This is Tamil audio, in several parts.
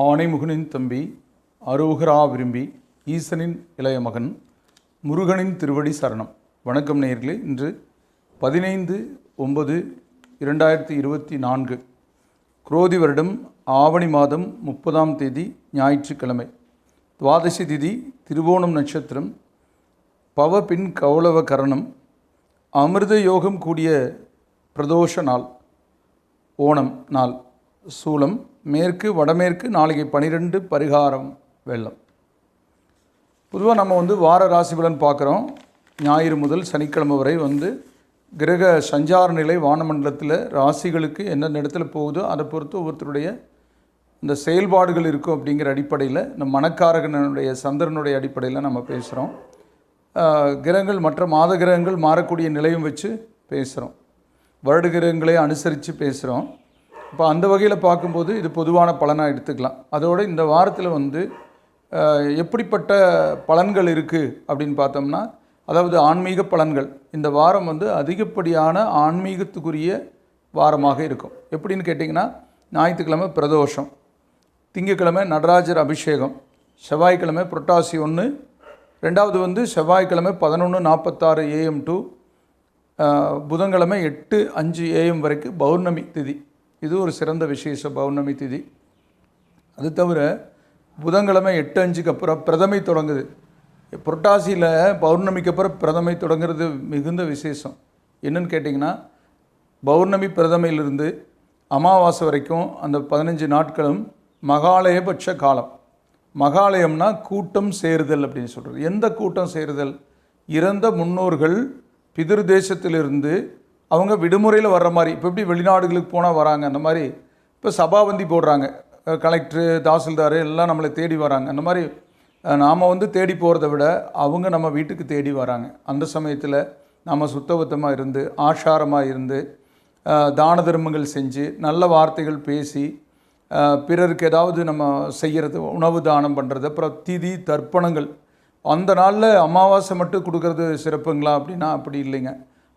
ஆனைமுகனின் தம்பி அரோகரா விரும்பி ஈசனின் இளைய மகன் முருகனின் திருவடி சரணம். வணக்கம் நேயர்களே. இன்று 15/9/2024 குரோதி வருடம் ஆவணி மாதம் 30ஆம் தேதி ஞாயிற்றுக்கிழமை. துவாதசி திதி திருவோணம் நட்சத்திரம். பவ பின் கௌளவ கரணம். அமிர்த யோகம் கூடிய பிரதோஷ நாள், ஓணம் நாள். சூலம் மேற்கு வடமேற்கு. நாளைக்கு 12 பரிகாரம் வெள்ளம். பொதுவாக நம்ம வார ராசி பலன் பார்க்குறோம். ஞாயிறு முதல் சனிக்கிழமை வரை கிரக சஞ்சார நிலை வானமண்டலத்தில் ராசிகளுக்கு எந்தெந்த இடத்துல போகுதோ அதை பொறுத்து ஒவ்வொருத்தருடைய இந்த செயல்பாடுகள் இருக்கும். அப்படிங்கிற அடிப்படையில் இந்த மணக்காரகனுடைய சந்திரனுடைய அடிப்படையில் நம்ம பேசுகிறோம். கிரகங்கள் மற்ற மாத கிரகங்கள் மாறக்கூடிய நிலையும் வச்சு பேசுகிறோம். வருட கிரகங்களை அனுசரித்து பேசுகிறோம். இப்போ அந்த வகையில் பார்க்கும்போது இது பொதுவான பலனாக எடுத்துக்கலாம். அதோடு இந்த வாரத்தில் எப்படிப்பட்ட பலன்கள் இருக்குது அப்படின்னு பார்த்தோம்னா, அதாவது ஆன்மீக பலன்கள். இந்த வாரம் அதிகப்படியான ஆன்மீகத்துக்குரிய வாரமாக இருக்கும். எப்படின்னு கேட்டிங்கன்னா, ஞாயிற்றுக்கிழமை பிரதோஷம், திங்கக்கிழமை நடராஜர் அபிஷேகம், செவ்வாய்க்கிழமை புரட்டாசி 1, ரெண்டாவது செவ்வாய்க்கிழமை 11:46 AM டு புதன்கிழமை 8:05 AM வரைக்கும் பௌர்ணமி திதி. இது ஒரு சிறந்த விசேஷ பௌர்ணமி திதி. அது தவிர புதன்கிழமை 8:05க்கு அப்புறம் பிரதமை தொடங்குது. புரட்டாசியில் பௌர்ணமிக்கு அப்புறம் பிரதமை தொடங்குறது மிகுந்த விசேஷம். என்னன்னு கேட்டிங்கன்னா, பௌர்ணமி பிரதமையிலிருந்து அமாவாசை வரைக்கும் அந்த 15 நாட்களும் மகாலயபட்ச காலம். மகாலயம்னா கூட்டம் சேருதல் அப்படின்னு சொல்கிறது. எந்த கூட்டம் சேருதல்? இறந்த முன்னோர்கள் பிதிர் தேசத்திலிருந்து அவங்க விடுமுறையில் வர்ற மாதிரி. இப்போ எப்படி வெளிநாடுகளுக்கு போனால் வராங்க, அந்த மாதிரி இப்போ சபாபந்தி போடுறாங்க. கலெக்டரு, தாசில்தார் எல்லாம் நம்மளை தேடி வராங்க. அந்த மாதிரி நாம் தேடி போகிறத விட அவங்க நம்ம வீட்டுக்கு தேடி வராங்க. அந்த சமயத்தில் நாம் சுத்தபத்தமாக இருந்து, ஆஷாரமாக இருந்து, தான தர்மங்கள் செஞ்சு, நல்ல வார்த்தைகள் பேசி, பிறருக்கு ஏதாவது நம்ம செய்கிறது, உணவு தானம் பண்ணுறது, அப்புறம் திதி தர்ப்பணங்கள். அந்த நாளில் அமாவாசை மட்டும் கொடுக்கறது சிறப்புங்களா அப்படின்னா அப்படி இல்லைங்க.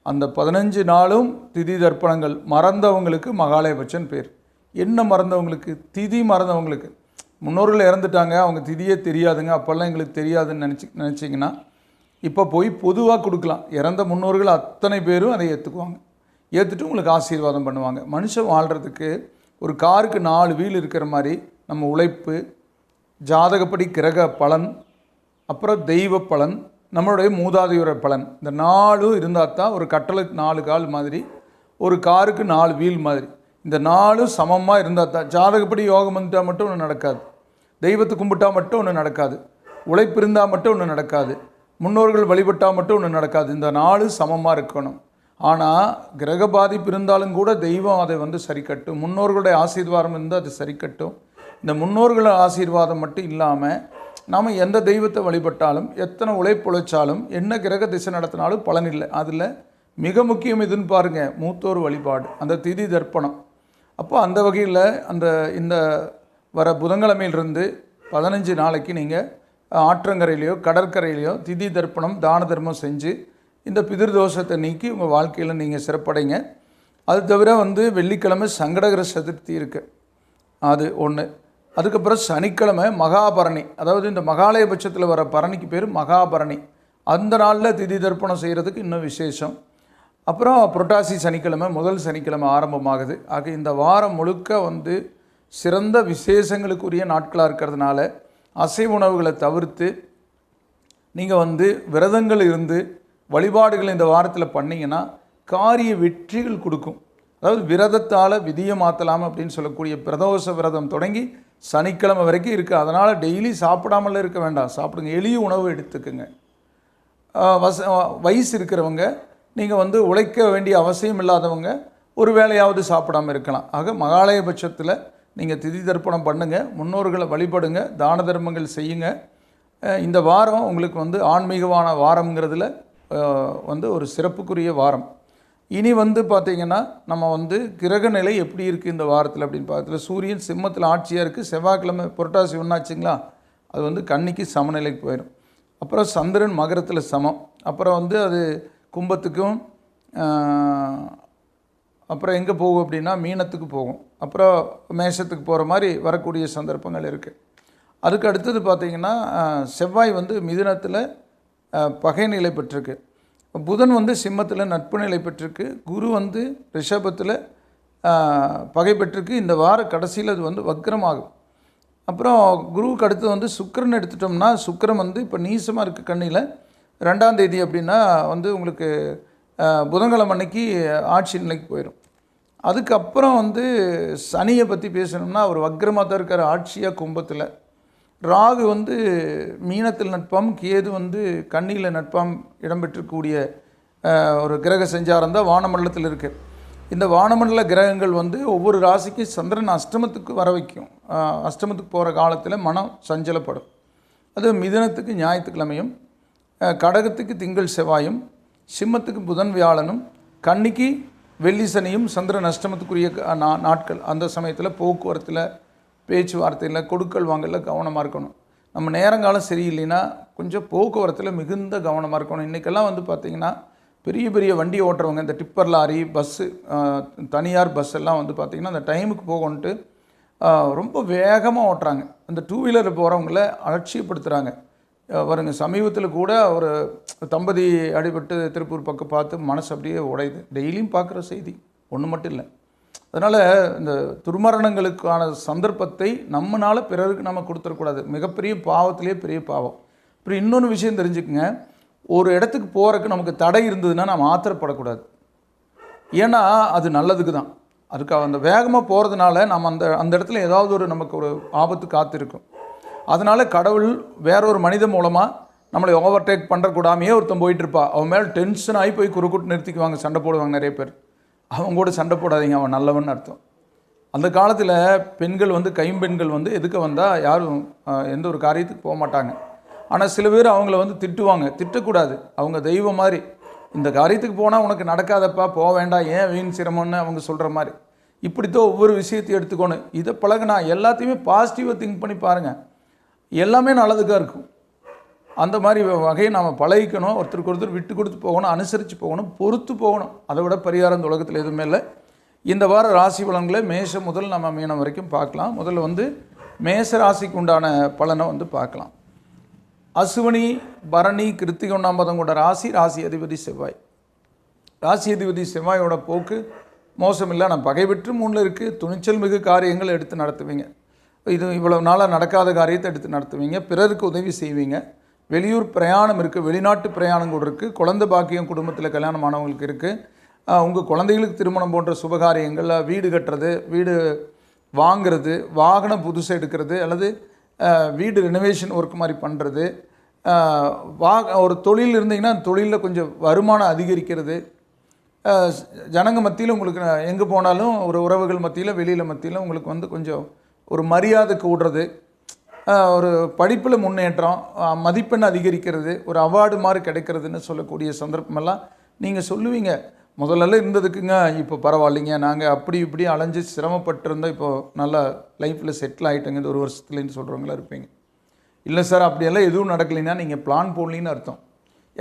அந்த 15 நாளும் திதி தர்ப்பணங்கள். மறந்தவங்களுக்கு மகாலயபட்சன் பேர். என்ன மறந்தவங்களுக்கு? திதி மறந்தவங்களுக்கு. முன்னோர்கள் இறந்துட்டாங்க, அவங்க திதியே தெரியாதுங்க, அப்போல்லாம் எங்களுக்கு தெரியாதுன்னு நினச்சிங்கன்னா இப்போ போய் பொதுவாக கொடுக்கலாம். இறந்த முன்னோர்கள் அத்தனை பேரும் அதை ஏற்றுக்குவாங்க. ஏற்றுட்டு உங்களுக்கு ஆசீர்வாதம் பண்ணுவாங்க. மனுஷன் வாழ்கிறதுக்கு ஒரு காருக்கு 4 வீல் இருக்கிற மாதிரி நம்ம உழைப்பு, ஜாதகப்படி கிரக பலன், அப்புறம் தெய்வ பலன், நம்மளுடைய மூதாதையோட பலன், இந்த 4 இருந்தால் தான் ஒரு கட்டளுக்கு 4 கால் மாதிரி, ஒரு காருக்கு 4 வீல் மாதிரி, இந்த 4 சமமாக இருந்தால் தான். ஜாதகப்படி யோகம் வந்துட்டால் மட்டும் ஒன்று நடக்காது. தெய்வத்தை கும்பிட்டால் மட்டும் ஒன்று நடக்காது. உழைப்பு இருந்தால் மட்டும் ஒன்று நடக்காது. முன்னோர்கள் வழிபட்டால் மட்டும் ஒன்று நடக்காது. இந்த 4 சமமாக இருக்கணும். ஆனால் கிரக பாதிப்பு இருந்தாலும் கூட தெய்வம் அதை சரி கட்டும். முன்னோர்களுடைய ஆசீர்வாதம் இருந்தால் அது சரி கட்டும். இந்த முன்னோர்கள் ஆசீர்வாதம் மட்டும் இல்லாமல் நாம் எந்த தெய்வத்தை வழிபட்டாலும், எத்தனை உழைச்சாலும், என்ன கிரக திசை நடத்தினாலும் பலன் இல்லை. அதில் மிக முக்கியம் எதுன்னு பாருங்கள், மூத்தோர் வழிபாடு, அந்த திதி தர்ப்பணம். அப்போ அந்த வகையில் இந்த வர புதன்கிழமையிலிருந்து 15 நாளைக்கு நீங்கள் ஆற்றங்கரையிலையோ கடற்கரையிலையோ திதி தர்ப்பணம் தான தர்மம் செஞ்சு இந்த பிதிர் தோஷத்தை நீக்கி உங்கள் வாழ்க்கையில் நீங்கள் சிறப்படைங்க. அது தவிர வெள்ளிக்கிழமை சங்கடகர சதுர்த்தி இருக்குது, அது ஒன்று. அதுக்கப்புறம் சனிக்கிழமை மகாபரணி, அதாவது இந்த மகாலயபட்சத்தில் வர பரணிக்கு பேர் மகாபரணி. அந்த நாளில் திதி தர்ப்பணம் செய்கிறதுக்கு இன்னும் விசேஷம். அப்புறம் புரட்டாசி சனிக்கிழமை முதல் சனிக்கிழமை ஆரம்பமாகுது. ஆக இந்த வாரம் முழுக்க சிறந்த விசேஷங்களுக்குரிய நாட்களாக இருக்கிறதுனால அசைவ உணவுகளை தவிர்த்து நீங்கள் விரதங்கள் இருந்து வழிபாடுகள் இந்த வாரத்தில் பண்ணிங்கன்னா காரிய வெற்றிகள் கொடுக்கும். அதாவது விரதத்தால் விதியை மாற்றலாம் அப்படின்னு சொல்லக்கூடிய பிரதோஷ விரதம் தொடங்கி சனிக்கிழமை வரைக்கும் இருக்குது. அதனால் டெய்லி சாப்பிடாமல் இருக்க வேண்டாம், சாப்பிடுங்க. எளிய உணவு எடுத்துக்குங்க. வயசு இருக்கிறவங்க, நீங்கள் உழைக்க வேண்டிய அவசியம் இல்லாதவங்க ஒரு வேளையாவது சாப்பிடாமல் இருக்கலாம். ஆக மகாலயபட்சத்தில் நீங்கள் திதி தர்ப்பணம் பண்ணுங்கள், முன்னோர்களை வழிபடுங்க, தான தர்மங்கள் செய்யுங்க. இந்த வாரம் உங்களுக்கு ஆன்மீகமான வாரங்கிறதுல ஒரு சிறப்புக்குரிய வாரம். இனி பார்த்திங்கன்னா நம்ம கிரக நிலை எப்படி இருக்குது இந்த வாரத்தில் அப்படின்னு பார்த்துல, சூரியன் சிம்மத்தில் ஆட்சியாக இருக்குது. செவ்வாய்க்கிழமை புரட்டாசி 1 ஆச்சுங்களா, அது கன்னிக்கு சமநிலைக்கு போயிடும். அப்புறம் சந்திரன் மகரத்தில் சமம். அப்புறம் அது கும்பத்துக்கும், அப்புறம் எங்கே போகும் அப்படின்னா மீனத்துக்கு போகும். அப்புறம் மேஷத்துக்கு போகிற மாதிரி வரக்கூடிய சந்தர்ப்பங்கள் இருக்குது. அதுக்கு அடுத்தது பார்த்திங்கன்னா செவ்வாய் வந்து மிதுனத்தில் பகை நிலை பெற்றிருக்கு. புதன் வந்து சிம்மத்தில் நட்பு நிலை பெற்றிருக்கு. குரு வந்து ரிஷபத்தில் பகை பெற்றிருக்கு. இந்த வார கடைசியில் அது வந்து வக்ரமாகும். அப்புறம் குருவுக்கு அடுத்து வந்து சுக்கிரன் எடுத்துட்டோம்னா, சுக்கிரன் வந்து இப்போ நீசமாக இருக்குது கண்ணியில். 2ஆம் தேதி அப்படின்னா வந்து உங்களுக்கு புதன்கிழமை அன்னைக்கு ஆட்சி நிலைக்கு போயிடும். அதுக்கப்புறம் வந்து சனியை பற்றி பேசணும்னா அவர் வக்ரமாக தான் இருக்கார், ஆட்சியாக கும்பத்தில். ராகு வந்து மீனத்தில் நட்பம், கேது வந்து கன்னியில் நட்பம் இடம்பெற்றக்கூடிய ஒரு கிரக சஞ்சாரம் தான் வானமண்டலத்தில் இருக்குது. இந்த வானமண்டல கிரகங்கள் வந்து ஒவ்வொரு ராசிக்கும் சந்திரன் அஷ்டமத்துக்கு வர வைக்கும். அஷ்டமத்துக்கு போகிற காலத்தில் மனம் சஞ்சலப்படும். அது மிதுனத்துக்கு ஞாயிற்றுக்கிழமையும், கடகத்துக்கு திங்கள் செவ்வாயும், சிம்மத்துக்கு புதன் வியாழனும், கன்னிக்கு வெள்ளி சனியும் சந்திரன் அஷ்டமத்துக்குரிய நாட்கள். அந்த சமயத்தில் போக்குவரத்தில், பேச்சுவார்த்தையில், கொடுக்கல் வாங்கலில் கவனமாக இருக்கணும். நம்ம நேரங்காலம் சரியில்லைன்னா கொஞ்சம் போக்குவரத்தில் மிகுந்த கவனமாக இருக்கணும். இன்றைக்கெல்லாம் வந்து பார்த்திங்கன்னா பெரிய பெரிய வண்டி ஓட்டுறவங்க, இந்த டிப்பர் லாரி, பஸ்ஸு, தனியார் பஸ் எல்லாம் வந்து பார்த்திங்கன்னா அந்த டைமுக்கு போகணுன்ட்டு ரொம்ப வேகமாக ஓட்டுறாங்க. அந்த டூ வீலரில் போகிறவங்கள அலட்சியப்படுத்துகிறாங்க. வருங்க சமீபத்தில் கூட ஒரு தம்பதி அடிபட்டு திருப்பூர் பக்கம் பார்த்து மனசு அப்படியே உடையுது. டெய்லியும் பார்க்குற செய்தி ஒன்று மட்டும் இல்லை. அதனால் இந்த துர்மரணங்களுக்கான சந்தர்ப்பத்தை நம்மளால் பிறருக்கு நம்ம கொடுத்துடக்கூடாது. மிகப்பெரிய பாவத்திலே பெரிய பாவம். அப்புறம் இன்னொன்று விஷயம் தெரிஞ்சுக்குங்க, ஒரு இடத்துக்கு போகிறதுக்கு நமக்கு தடை இருந்ததுன்னா நம்ம ஆத்திரப்படக்கூடாது. ஏன்னா அது நல்லதுக்கு தான். அதுக்காக அந்த வேகமாக போகிறதுனால நம்ம அந்த இடத்துல ஏதாவது ஒரு நமக்கு ஒரு ஆபத்து காத்திருக்கும். அதனால் கடவுள் வேறொரு மனித மூலமாக நம்மளை ஓவர்டேக் பண்ணுறக்கூடாமையே ஒருத்தன் போயிட்டுருப்பா. அவன் மேலே டென்ஷன் ஆகி போய் குறுக்குட்டு நிறுத்திக்குவாங்க, சண்டை போடுவாங்க நிறைய பேர். அவங்க கூட சண்டை போடாதீங்க, அவன் நல்லவன் அர்த்தம். அந்த காலத்தில் பெண்கள் வந்து கைம்பெண்கள் வந்து எதுக்க வந்தால் யாரும் எந்த ஒரு காரியத்துக்கு போக மாட்டாங்க. ஆனால் சில பேர் அவங்கள வந்து திட்டுவாங்க. திட்டக்கூடாது, அவங்க தெய்வம் மாதிரி. இந்த காரியத்துக்கு போனால் உனக்கு நடக்காதப்பா, போக வேண்டாம், ஏன் வீண் சிரமம்னு அவங்க சொல்கிற மாதிரி. இப்படித்தான் ஒவ்வொரு விஷயத்தையும் எடுத்துக்கணும். இதை பழகினா எல்லாத்தையுமே பாசிட்டிவாக திங்க் பண்ணி பாருங்கள், எல்லாமே நல்லதுக்காக இருக்கும். அந்த மாதிரி வகையை நாம் பழகிக்கணும். ஒருத்தருக்கு ஒருத்தர் விட்டு கொடுத்து போகணும், அனுசரித்து போகணும், பொறுத்து போகணும். அதை விட பரிகாரம் இந்த உலகத்தில் எதுவுமே இல்லை. இந்த வார ராசி பலன்களை மேஷம் முதல் நம்ம மீனம் வரைக்கும் பார்க்கலாம். முதல்ல வந்து மேஷ ராசிக்கு உண்டான பலனை வந்து பார்க்கலாம். அசுவனி, பரணி, கிருத்திகை 1ஆம் பதம் கொண்ட ராசி. ராசி அதிபதி செவ்வாய். ராசி அதிபதி செவ்வாயோட போக்கு மோசமில்லை. நான் பகை பெற்று 3 இருக்குது. துணிச்சல் மிகு காரியங்கள் எடுத்து நடத்துவீங்க. இது இவ்வளவு நாளாக நடக்காத காரியத்தை எடுத்து நடத்துவீங்க. பிறருக்கு உதவி செய்வீங்க. வெளியூர் பிரயாணம் இருக்குது, வெளிநாட்டு பிரயாணம் கூட இருக்குது. குழந்தை பாக்கியம் குடும்பத்தில் கல்யாணமானவங்களுக்கு இருக்குது. உங்கள் குழந்தைகளுக்கு திருமணம் போன்ற சுபகாரியங்கள், வீடு கட்டுறது, வீடு வாங்கிறது, வாகனம் புதுசாக எடுக்கிறது, அல்லது வீடு ரெனோவேஷன் ஒர்க் மாதிரி பண்ணுறது, ஒரு தொழில் இருந்தீங்கன்னா தொழிலில் கொஞ்சம் வருமானம் அதிகரிக்கிறது, ஜனங்க மத்தியில் உங்களுக்கு எங்கே போனாலும் ஒரு உறவுகள் மத்தியில், வெளியில் மத்தியில் உங்களுக்கு வந்து கொஞ்சம் ஒரு மரியாதை கூடுறது, ஒரு படிப்பில் முன்னேற்றம், மதிப்பெண் அதிகரிக்கிறது, ஒரு அவார்டு மாதிரி கிடைக்கிறதுன்னு சொல்லக்கூடிய சந்தர்ப்பமெல்லாம் நீங்கள் சொல்லுவீங்க. முதல்ல இருந்ததுக்குங்க இப்போ பரவாயில்லைங்க, நாங்கள் அப்படி இப்படி அலைஞ்சு சிரமப்பட்டிருந்தோம், இப்போது நல்லா லைஃப்பில் செட்டில் ஆகிட்டோங்க இந்த 1 வருஷத்துலேன்னு சொல்கிறவங்களா இருப்பீங்க. இல்லை சார் அப்படியெல்லாம் எதுவும் நடக்கலைன்னா நீங்கள் பிளான் போடலின்னு அர்த்தம்.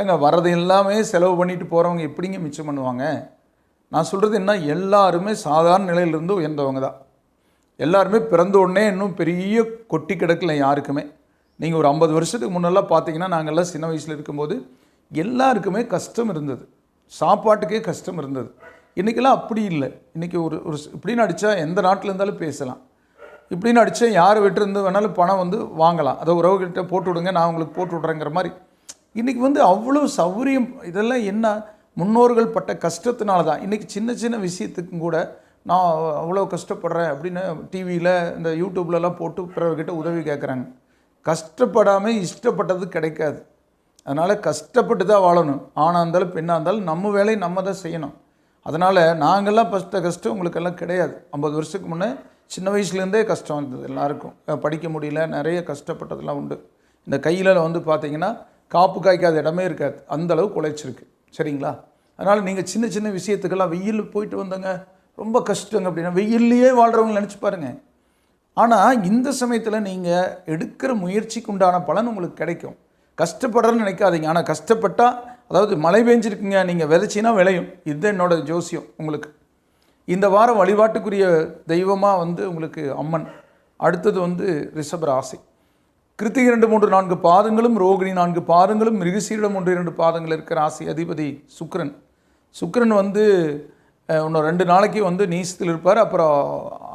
ஏங்க வர்றது எல்லாமே செலவு பண்ணிட்டு போகிறவங்க எப்படிங்க மிச்சம் பண்ணுவாங்க? நான் சொல்கிறது என்ன, எல்லாருமே சாதாரண நிலையிலிருந்து உயர்ந்தவங்க தான். எல்லாருமே பிறந்த உடனே இன்னும் பெரிய கொட்டி கிடக்கல யாருக்குமே. நீங்கள் ஒரு 50 வருஷத்துக்கு முன்னெல்லாம் பார்த்தீங்கன்னா, நாங்கள்லாம் சின்ன வயசில் இருக்கும்போது எல்லாருக்குமே கஷ்டம் இருந்தது, சாப்பாட்டுக்கே கஷ்டம் இருந்தது. இன்றைக்கெல்லாம் அப்படி இல்லை. இன்றைக்கி ஒரு இப்படின்னு அடித்தா எந்த நாட்டில் இருந்தாலும் பேசலாம், இப்படின்னு அடித்தா யார் விட்டுருந்து வேணாலும் பணம் வந்து வாங்கலாம், அதை உறவுகிட்ட போட்டு விடுங்க, நான் உங்களுக்கு போட்டு விட்றேங்கிற மாதிரி. இன்றைக்கி வந்து அவ்வளோ சௌகரியம். இதெல்லாம் என்ன, முன்னோர்கள் பட்ட கஷ்டத்தினால தான். இன்றைக்கி சின்ன சின்ன விஷயத்துக்கும் கூட நான் அவ்வளோ கஷ்டப்படுறேன் அப்படின்னு டிவியில் இந்த யூடியூப்லலாம் போட்டு பிறர்கிட்ட உதவி கேட்குறாங்க. கஷ்டப்படாமல் இஷ்டப்பட்டது கிடைக்காது. அதனால் கஷ்டப்பட்டு தான் வாழணும். ஆணாக இருந்தாலும் பெண்ணாக இருந்தாலும் நம்ம வேலையை நம்ம தான் செய்யணும். அதனால் நாங்கள்லாம் பட்ட கஷ்டம் உங்களுக்கெல்லாம் கிடையாது. 50 வருஷத்துக்கு முன்னே சின்ன வயசுலேருந்தே கஷ்டம் இருந்தது எல்லாருக்கும். படிக்க முடியல, நிறைய கஷ்டப்பட்டதெல்லாம் உண்டு. இந்த கையில் வந்து பார்த்திங்கன்னா காப்பு காய்க்காத இடமே இருக்காது, அந்தளவுக்கு உழைச்சிருக்கு. சரிங்களா? அதனால் நீங்கள் சின்ன சின்ன விஷயத்துக்கெல்லாம் வெயில் போயிட்டு வந்தங்க ரொம்ப கஷ்டங்க அப்படின்னா வெயில்லையே வாழ்கிறவங்க நினச்சி பாருங்கள். ஆனால் இந்த சமயத்தில் நீங்கள் எடுக்கிற முயற்சிக்கு உண்டான பலன் உங்களுக்கு கிடைக்கும். கஷ்டப்படுறேன்னு நினைக்காதீங்க. ஆனால் கஷ்டப்பட்டால், அதாவது மழை பெஞ்சிருக்குங்க, நீங்கள் விதைச்சின்னா விளையும். இதுதான் என்னோடய ஜோசியம் உங்களுக்கு. இந்த வாரம் வழிபாட்டுக்குரிய தெய்வமாக வந்து உங்களுக்கு அம்மன். அடுத்தது வந்து ரிஷப ராசி. கிருத்திகை 2, 3, 4 பாதங்களும், ரோகிணி 4 பாதங்களும், மிருகசீரிடம் 1, 2 பாதங்கள் இருக்கிற ராசி அதிபதி சுக்கிரன். சுக்கிரன் வந்து இன்னும் 2 நாளைக்கு வந்து நீசத்தில் இருப்பார். அப்புறம்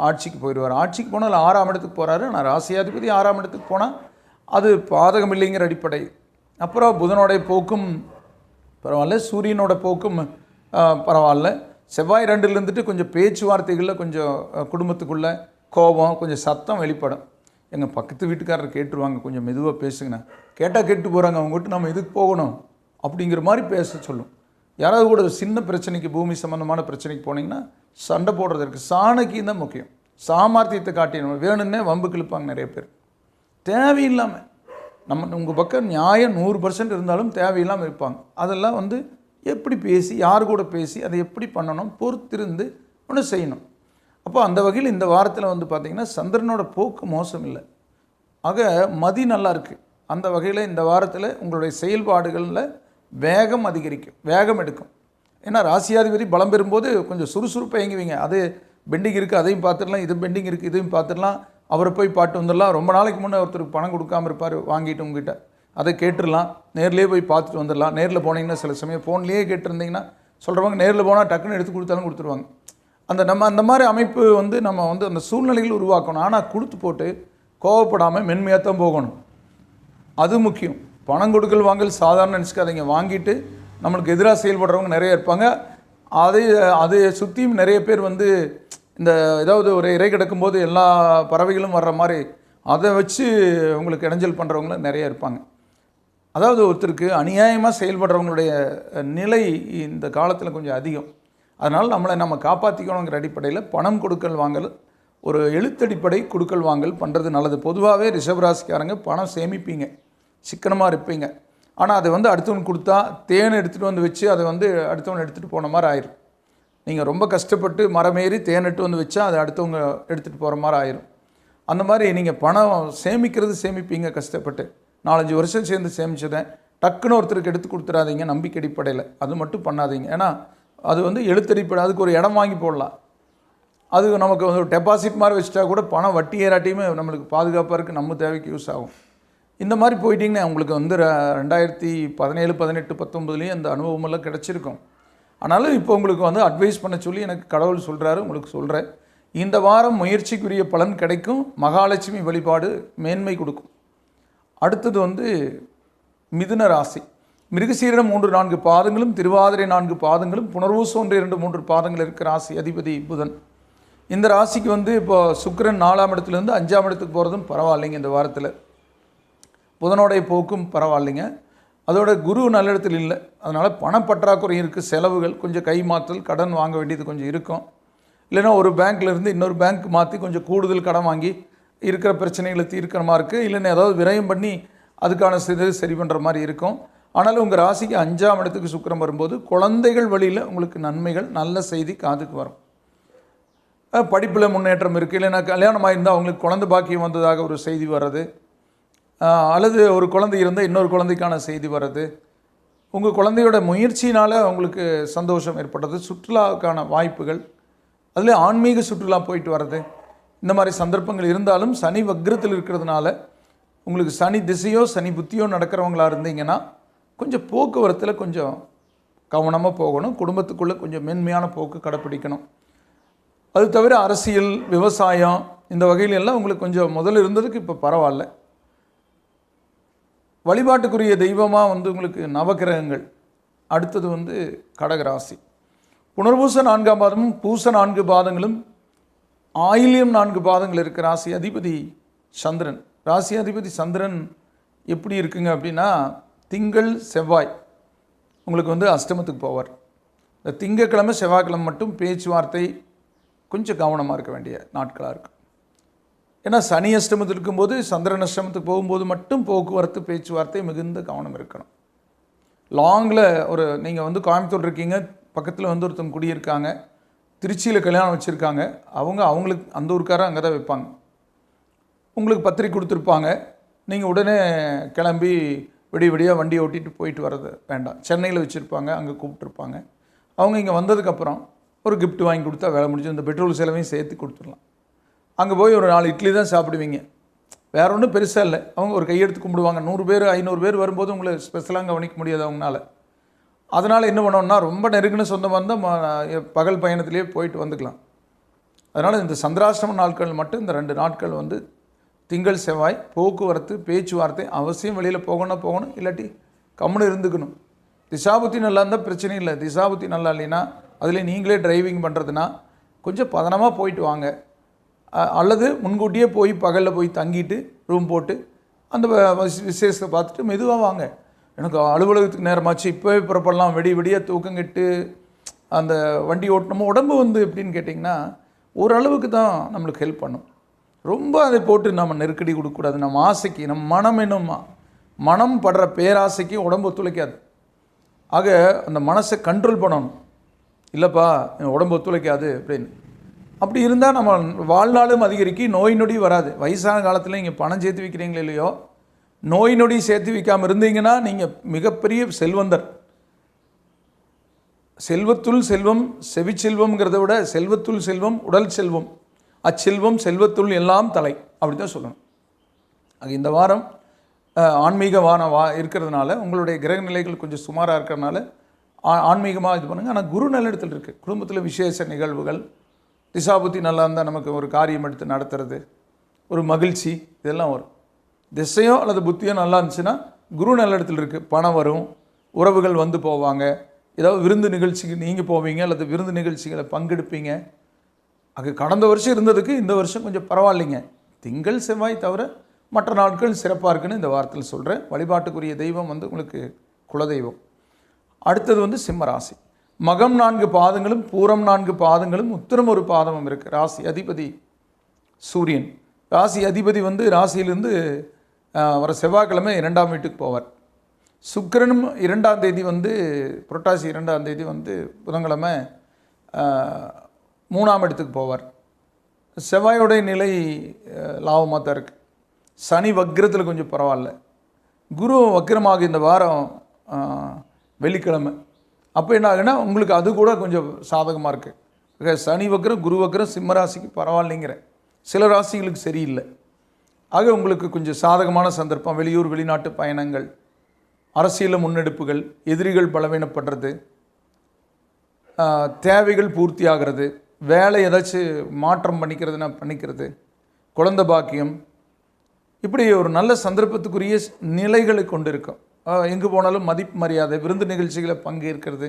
ஆட்சிக்கு போயிடுவார். ஆட்சிக்கு போனால் 6ஆம் இடத்துக்கு போகிறாரு. ஆனால் ராசியாதிபதி 6ஆம் இடத்துக்கு போனால் அது பாதகம் இல்லைங்கிற அடிப்படை. அப்புறம் புதனோடைய போக்கும் பரவாயில்ல, சூரியனோட போக்கும் பரவாயில்ல. செவ்வாய் 2ல் இருந்துட்டு கொஞ்சம் பேச்சுவார்த்தைகளில் கொஞ்சம் குடும்பத்துக்குள்ளே கோபம், கொஞ்சம் சத்தம் வெளிப்படும். எங்கள் பக்கத்து வீட்டுக்காரர் கேட்டுருவாங்க, கொஞ்சம் மெதுவாக பேசுங்கண்ணா. கேட்டால் கேட்டு போகிறாங்க, அவங்ககிட்ட நம்ம இதுக்கு போகணும் அப்படிங்கிற மாதிரி பேச சொல்லும். யாராவது கூட சின்ன பிரச்சனைக்கு, பூமி சம்மந்தமான பிரச்சனைக்கு போனீங்கன்னா சண்டை போடுறதுக்கு சாணக்கியம் தான் முக்கியம். சாமர்த்தியத்தை காட்டிடணும். வேணும்னே வம்புக்கு இழுப்பாங்க நிறைய பேர். தேவையில்லாமல் உங்கள் பக்கம் நியாயம் 100% இருந்தாலும் தேவையில்லாமல் இருப்பாங்க. அதெல்லாம் வந்து எப்படி பேசி, யார் கூட பேசி, அதை எப்படி பண்ணணும், பொறுத்திருந்து ஒன்று செய்யணும். அப்போ அந்த வகையில் இந்த வாரத்தில் வந்து பார்த்திங்கன்னா சந்திரனோட போக்கு மோசம் இல்லை. ஆக மதி நல்லா இருக்குது. அந்த வகையில் இந்த வாரத்தில் உங்களுடைய செயல்பாடுகளில் வேகம் அதிகரிக்கும், வேகம் எடுக்கும். ஏன்னா ராசியாதிபதி பலம் பெறும்போது கொஞ்சம் சுறுசுறுப்பாக இயங்குவீங்க. அது பெண்டிங் இருக்குது, அதையும் பார்த்துடலாம், இது பெண்டிங் இருக்குது, இதையும் பார்த்துடலாம், அவரை போய் பாட்டு வந்துடலாம். ரொம்ப நாளைக்கு முன்னே ஒருத்தருக்கு பணம் கொடுக்காமல் இருப்பார், வாங்கிட்டு உங்ககிட்ட அதை கேட்டுடலாம். நேர்லேயே போய் பார்த்துட்டு வந்துடலாம். நேரில் போனீங்கன்னா சில சமயம் ஃபோன்லேயே கேட்டிருந்தீங்கன்னா சொல்கிறவங்க நேரில் போனால் டக்குன்னு எடுத்து கொடுத்தாலும் கொடுத்துருவாங்க. அந்த மாதிரி அமைப்பு வந்து நம்ம வந்து அந்த சூழ்நிலைகள் உருவாக்கணும். ஆனால் கொடுத்து போட்டு கோவப்படாமல் மென்மையாக தான் போகணும். அது முக்கியம். பணம் கொடுக்கல் வாங்கல் சாதாரண நினச்சிக்காதீங்க. வாங்கிட்டு நம்மளுக்கு எதிராக செயல்படுறவங்க நிறைய இருப்பாங்க. அதை சுற்றியும் நிறைய பேர் வந்து இந்த ஏதாவது ஒரு இறை கிடக்கும்போது எல்லா பறவைகளும் வர்ற மாதிரி அதை வச்சு உங்களுக்கு இடைஞ்சல் பண்ணுறவங்களும் நிறைய இருப்பாங்க. அதாவது ஒருத்தருக்கு அநியாயமாக செயல்படுறவங்களுடைய நிலை இந்த காலத்தில் கொஞ்சம் அதிகம். அதனால் நம்ம காப்பாற்றிக்கணுங்கிற அடிப்படையில் பணம் கொடுக்கல் வாங்கல், ஒரு எழுத்தடிப்படை கொடுக்கல் வாங்கல் பண்ணுறது நல்லது. பொதுவாகவே ரிஷபராசிக்காரங்க பணம் சேமிப்பீங்க, சிக்கனமாக இருப்பீங்க. ஆனால் அதை வந்து அடுத்தவனுக்கு கொடுத்தா தேனை எடுத்துகிட்டு வந்து வச்சு அதை வந்து அடுத்தவன் எடுத்துகிட்டு போன மாதிரி ஆயிரும். நீங்கள் ரொம்ப கஷ்டப்பட்டு மரமேறி தேனிட்டு வந்து வச்சா அதை அடுத்தவங்க எடுத்துகிட்டு போகிற மாதிரி ஆயிரும். அந்த மாதிரி நீங்கள் பணம் சேமிப்பீங்க கஷ்டப்பட்டு. 4-5 வருஷம் சேர்ந்து சேமிச்சதேன் டக்குன்னு ஒருத்தருக்கு எடுத்து கொடுத்துடாதீங்க நம்பிக்கை அடிப்படையில். அது மட்டும் பண்ணாதீங்க. ஏன்னா அது வந்து எழுத்தடிப்படை. அதுக்கு ஒரு இடம் வாங்கி போடலாம். அது நமக்கு வந்து ஒரு டெபாசிட் மாதிரி வச்சுட்டா கூட பணம் வட்டி ஏறாட்டியுமே நம்மளுக்கு பாதுகாப்பாக இருக்குது, நம்ம தேவைக்கு யூஸ் ஆகும். இந்த மாதிரி போயிட்டிங்கன்னா உங்களுக்கு வந்து 2017, 18, 19 அந்த அனுபவமெல்லாம் கிடச்சிருக்கும். ஆனாலும் இப்போ உங்களுக்கு வந்து அட்வைஸ் பண்ண சொல்லி எனக்கு கடவுள் சொல்கிறாரு, உங்களுக்கு சொல்கிறேன். இந்த வாரம் முயற்சிக்குரிய பலன் கிடைக்கும். மகாலட்சுமி வழிபாடு மேன்மை கொடுக்கும். அடுத்தது வந்து மிதுன ராசி. மிருகசீரிடம் 3, 4 பாதங்களும், திருவாதிரை 4 பாதங்களும், புனர்வூசம் 1, 2, 3 பாதங்கள் இருக்கிற ராசி அதிபதி புதன். இந்த ராசிக்கு வந்து இப்போ சுக்கிரன் 4ஆம் இடத்துலேருந்து 5ஆம் இடத்துக்கு போகிறதும் பரவாயில்லைங்க. இந்த வாரத்தில் புதனோடைய போக்கும் பரவாயில்லைங்க. அதோட குரு நல்ல இடத்துல இல்லை. அதனால் பணப்பற்றாக்குறை இருக்குது. செலவுகள் கொஞ்சம் கை மாற்றல், கடன் வாங்க வேண்டியது கொஞ்சம் இருக்கும். இல்லைன்னா ஒரு பேங்க்லேருந்து இன்னொரு பேங்க் மாற்றி கொஞ்சம் கூடுதல் கடன் வாங்கி இருக்கிற பிரச்சனைகளை தீர்க்கிற மாதிரி இருக்குது. இல்லைன்னா ஏதாவது விரயம் பண்ணி அதுக்கான சரி பண்ணுற மாதிரி இருக்கும். ஆனாலும் உங்கள் ராசிக்கு 5ஆம் இடத்துக்கு சுக்கிரன் வரும்போது குழந்தைகள் வழியில் உங்களுக்கு நன்மைகள், நல்ல செய்தி காதுக்கு வரும். படிப்பில் முன்னேற்றம் இருக்குது. இல்லைன்னா கல்யாணமாக இருந்தால் அவங்களுக்கு குழந்தை பாக்கியம் வந்ததாக ஒரு செய்தி வர்றது, அல்லது ஒரு குழந்தை இருந்தால் இன்னொரு குழந்தைக்கான செய்தி வர்றது, உங்கள் குழந்தையோட முயற்சினால் உங்களுக்கு சந்தோஷம் ஏற்படுறது, சுற்றுலாவுக்கான வாய்ப்புகள், அதில் ஆன்மீக சுற்றுலா போயிட்டு வர்றது, இந்த மாதிரி சந்தர்ப்பங்கள் இருந்தாலும் சனி வக்ரத்தில் இருக்கிறதுனால உங்களுக்கு சனி திசையோ சனி புத்தியோ நடக்கிறவங்களா இருந்தீங்கன்னா கொஞ்சம் போக்குவரத்தில் கொஞ்சம் கவனமாக போகணும். குடும்பத்துக்குள்ளே கொஞ்சம் மென்மையான போக்கு கடைப்பிடிக்கணும். அது தவிர அரசியல், விவசாயம் இந்த வகையில் எல்லாம் உங்களுக்கு கொஞ்சம் முதல்ல இருந்ததுக்கு இப்போ பரவாயில்ல. வழிபாட்டுக்குரிய தெய்வமாக வந்து உங்களுக்கு நவகிரகங்கள். அடுத்தது வந்து கடகராசி. புனர்பூச 4ஆம் பாதமும், பூச 4 பாதங்களும், ஆயில்யம் 4 பாதங்கள் இருக்கிற ராசி அதிபதி சந்திரன். ராசி அதிபதி சந்திரன் எப்படி இருக்குங்க அப்படின்னா, திங்கள் செவ்வாய் உங்களுக்கு வந்து அஷ்டமத்துக்கு போவார். இந்த திங்கக்கிழமை செவ்வாய்க்கிழமை மட்டும் பேச்சுவார்த்தை கொஞ்சம் கவனமாக இருக்க வேண்டிய நாட்களாக இருக்கும். ஏன்னா சனி அஷ்டமத்தில் இருக்கும்போது சந்திரன் அஷ்டமத்துக்கு போகும்போது மட்டும் போக்குவரத்து பேச்சுவார்த்தை மிகுந்த கவனம் இருக்கணும். லாங்கில் நீங்கள் வந்து கோயம்புத்தூர் இருக்கீங்க, பக்கத்தில் வந்து ஒருத்தவங்க குடியிருக்காங்க, திருச்சியில் கல்யாணம் வச்சுருக்காங்க, அவங்களுக்கு அந்த ஊருக்காரர் அங்கே தான் வைப்பாங்க. உங்களுக்கு பத்திரிக்கை கொடுத்துருப்பாங்க. நீங்கள் உடனே கிளம்பி விடியாக வண்டியை ஓட்டிகிட்டு போயிட்டு வர்றது வேண்டாம். சென்னையில் வச்சுருப்பாங்க, அங்கே கூப்பிட்ருப்பாங்க. அவங்க இங்கே வந்ததுக்கப்புறம் ஒரு gift வாங்கி கொடுத்தா வேலை முடிஞ்சு. இந்த பெட்ரோல் செலவையும் சேர்த்து கொடுத்துடலாம். அங்கே போய் ஒரு 4 இட்லி தான் சாப்பிடுவீங்க, வேற ஒன்றும் பெருசாக இல்லை. அவங்க ஒரு கையெடுத்து கும்பிடுவாங்க. 100 பேர் 500 பேர் வரும்போது உங்களை ஸ்பெஷலாக கவனிக்க முடியாது அவங்களால. அதனால் என்ன பண்ணோம்னா, ரொம்ப நெருங்கின சொந்தமாக இருந்தால் பகல் பயணத்திலேயே போயிட்டு வந்துக்கலாம். அதனால் இந்த சந்திராஷ்டம நாட்கள் மட்டும் இந்த 2 நாட்கள் வந்து திங்கள் செவ்வாய் போக்குவரத்து பேச்சுவார்த்தை அவசியம். வெளியில் போகணும், இல்லாட்டி கம்முன்னு இருந்துக்கணும். திசாபுத்தி நல்லா இருந்தால் பிரச்சனை இல்லை. திசாபுத்தி நல்லா இல்லைன்னா அதில் நீங்களே டிரைவிங் பண்ணுறதுனா கொஞ்சம் பதனமாக போயிட்டு வாங்க. அல்லது முன்கூட்டியே போய் பகலில் போய் தங்கிட்டு ரூம் போட்டு அந்த விசேஷத்தை பார்த்துட்டு மெதுவாக வாங்க. எனக்கு அலுவலகத்துக்கு நேரமாச்சு, இப்போவே புறப்படலாம், விடிய தூக்கம் கெட்டு அந்த வண்டி ஓட்டணுமோ. உடம்பு வந்து எப்படின்னு கேட்டிங்கன்னா ஓரளவுக்கு தான் நம்மளுக்கு ஹெல்ப் பண்ணும். ரொம்ப அதை போட்டு நம்ம நெருக்கடி கொடுக்கக்கூடாது. நம்ம ஆசைக்கு, நம்ம மனம் என்னும் மனம் படுற பேராசைக்கு உடம்பு ஒத்துழைக்காது. ஆக அந்த மனசை கண்ட்ரோல் பண்ணணும். இல்லைப்பா உடம்பு ஒத்துழைக்காது அப்படின்னு. அப்படி இருந்தால் நம்ம வாழ்நாளும் அதிகரிக்கி, நோய் நொடி வராது. வயசான காலத்தில் நீங்கள் பணம் சேர்த்து வைக்கிறீங்களோ இல்லையோ, நோய் நொடி சேர்த்து வைக்காமல் இருந்தீங்கன்னா நீங்கள் மிகப்பெரிய செல்வந்தர். செல்வத்துள் செல்வம் செவிச்செல்வம்ங்கிறத விட செல்வத்துள் செல்வம் உடல் செல்வம், அச்செல்வம் செல்வத்துள் எல்லாம் தலை, அப்படி தான் சொல்லணும். அது இந்த வாரம் ஆன்மீக இருக்கிறதுனால உங்களுடைய கிரக நிலைகள் கொஞ்சம் சுமாராக இருக்கிறதுனால ஆன்மீகமாக இது பண்ணுங்கள். ஆனால் குரு நல்ல இடத்துல இருக்குது. குடும்பத்தில் விசேஷ நிகழ்வுகள், திசாபுத்தி நல்லா இருந்தால் நமக்கு ஒரு காரியம் எடுத்து நடத்துறது, ஒரு மகிழ்ச்சி, இதெல்லாம் வரும். திசையோ அல்லது புத்தியோ நல்லா இருந்துச்சுன்னா குரு நல்ல இடத்துல இருக்குது. பணம் வரும், உறவுகள் வந்து போவாங்க, ஏதாவது விருந்து நிகழ்ச்சிக்கு நீங்கள் போவீங்க அல்லது விருந்து நிகழ்ச்சிகளை பங்கெடுப்பீங்க. அது கடந்த வருஷம் இருந்ததுக்கு இந்த வருஷம் கொஞ்சம் பரவாயில்லைங்க. திங்கள் செவ்வாய் தவிர மற்ற நாட்கள் சிறப்பாக இருக்குன்னு இந்த வாரத்தில் சொல்கிறேன். வழிபாட்டுக்குரிய தெய்வம் வந்து உங்களுக்கு குலதெய்வம். அடுத்தது வந்து சிம்மராசி. மகம் 4 பாதங்களும் பூரம் 4 பாதங்களும் உத்திரம் 1 பாதமும் இருக்குது. ராசி அதிபதி சூரியன். ராசி அதிபதி வந்து ராசியிலிருந்து வர செவ்வாய்க்கிழமை 2ஆம் வீட்டுக்கு போவார். சுக்கிரனும் 2ஆம் தேதி வந்து புரட்டாசி 2ஆம் தேதி வந்து புதன்கிழமை 3ஆம் இடத்துக்கு போவார். செவ்வாயோடைய நிலை லாபமாக தான் இருக்குது. சனி வக்ரத்தில் கொஞ்சம் பரவாயில்ல. குரு வக்ரமாக இந்த வாரம் வெள்ளிக்கிழமை. அப்போ என்ன ஆகுன்னா உங்களுக்கு அது கூட கொஞ்சம் சாதகமாக இருக்குது. சனி வக்ரம் குரு வக்ரம் சிம்மராசிக்கு பரவாயில்லைங்கிற, சில ராசிகளுக்கு சரியில்லை. ஆக உங்களுக்கு கொஞ்சம் சாதகமான சந்தர்ப்பம். வெளியூர் வெளிநாட்டு பயணங்கள், அரசியல் முன்னெடுப்புகள், எதிரிகள் பலவீனப்படுறது, தேவைகள் பூர்த்தி ஆகிறது, வேலை ஏதாச்சும் மாற்றம் பண்ணிக்கிறது, குழந்தை பாக்கியம், இப்படி ஒரு நல்ல சந்தர்ப்பத்துக்குரிய நிலைகளை கொண்டு இருக்கும். எங்கே போனாலும் மதிப்பு மரியாதை, விருந்து நிகழ்ச்சிகளை பங்கேற்கிறது,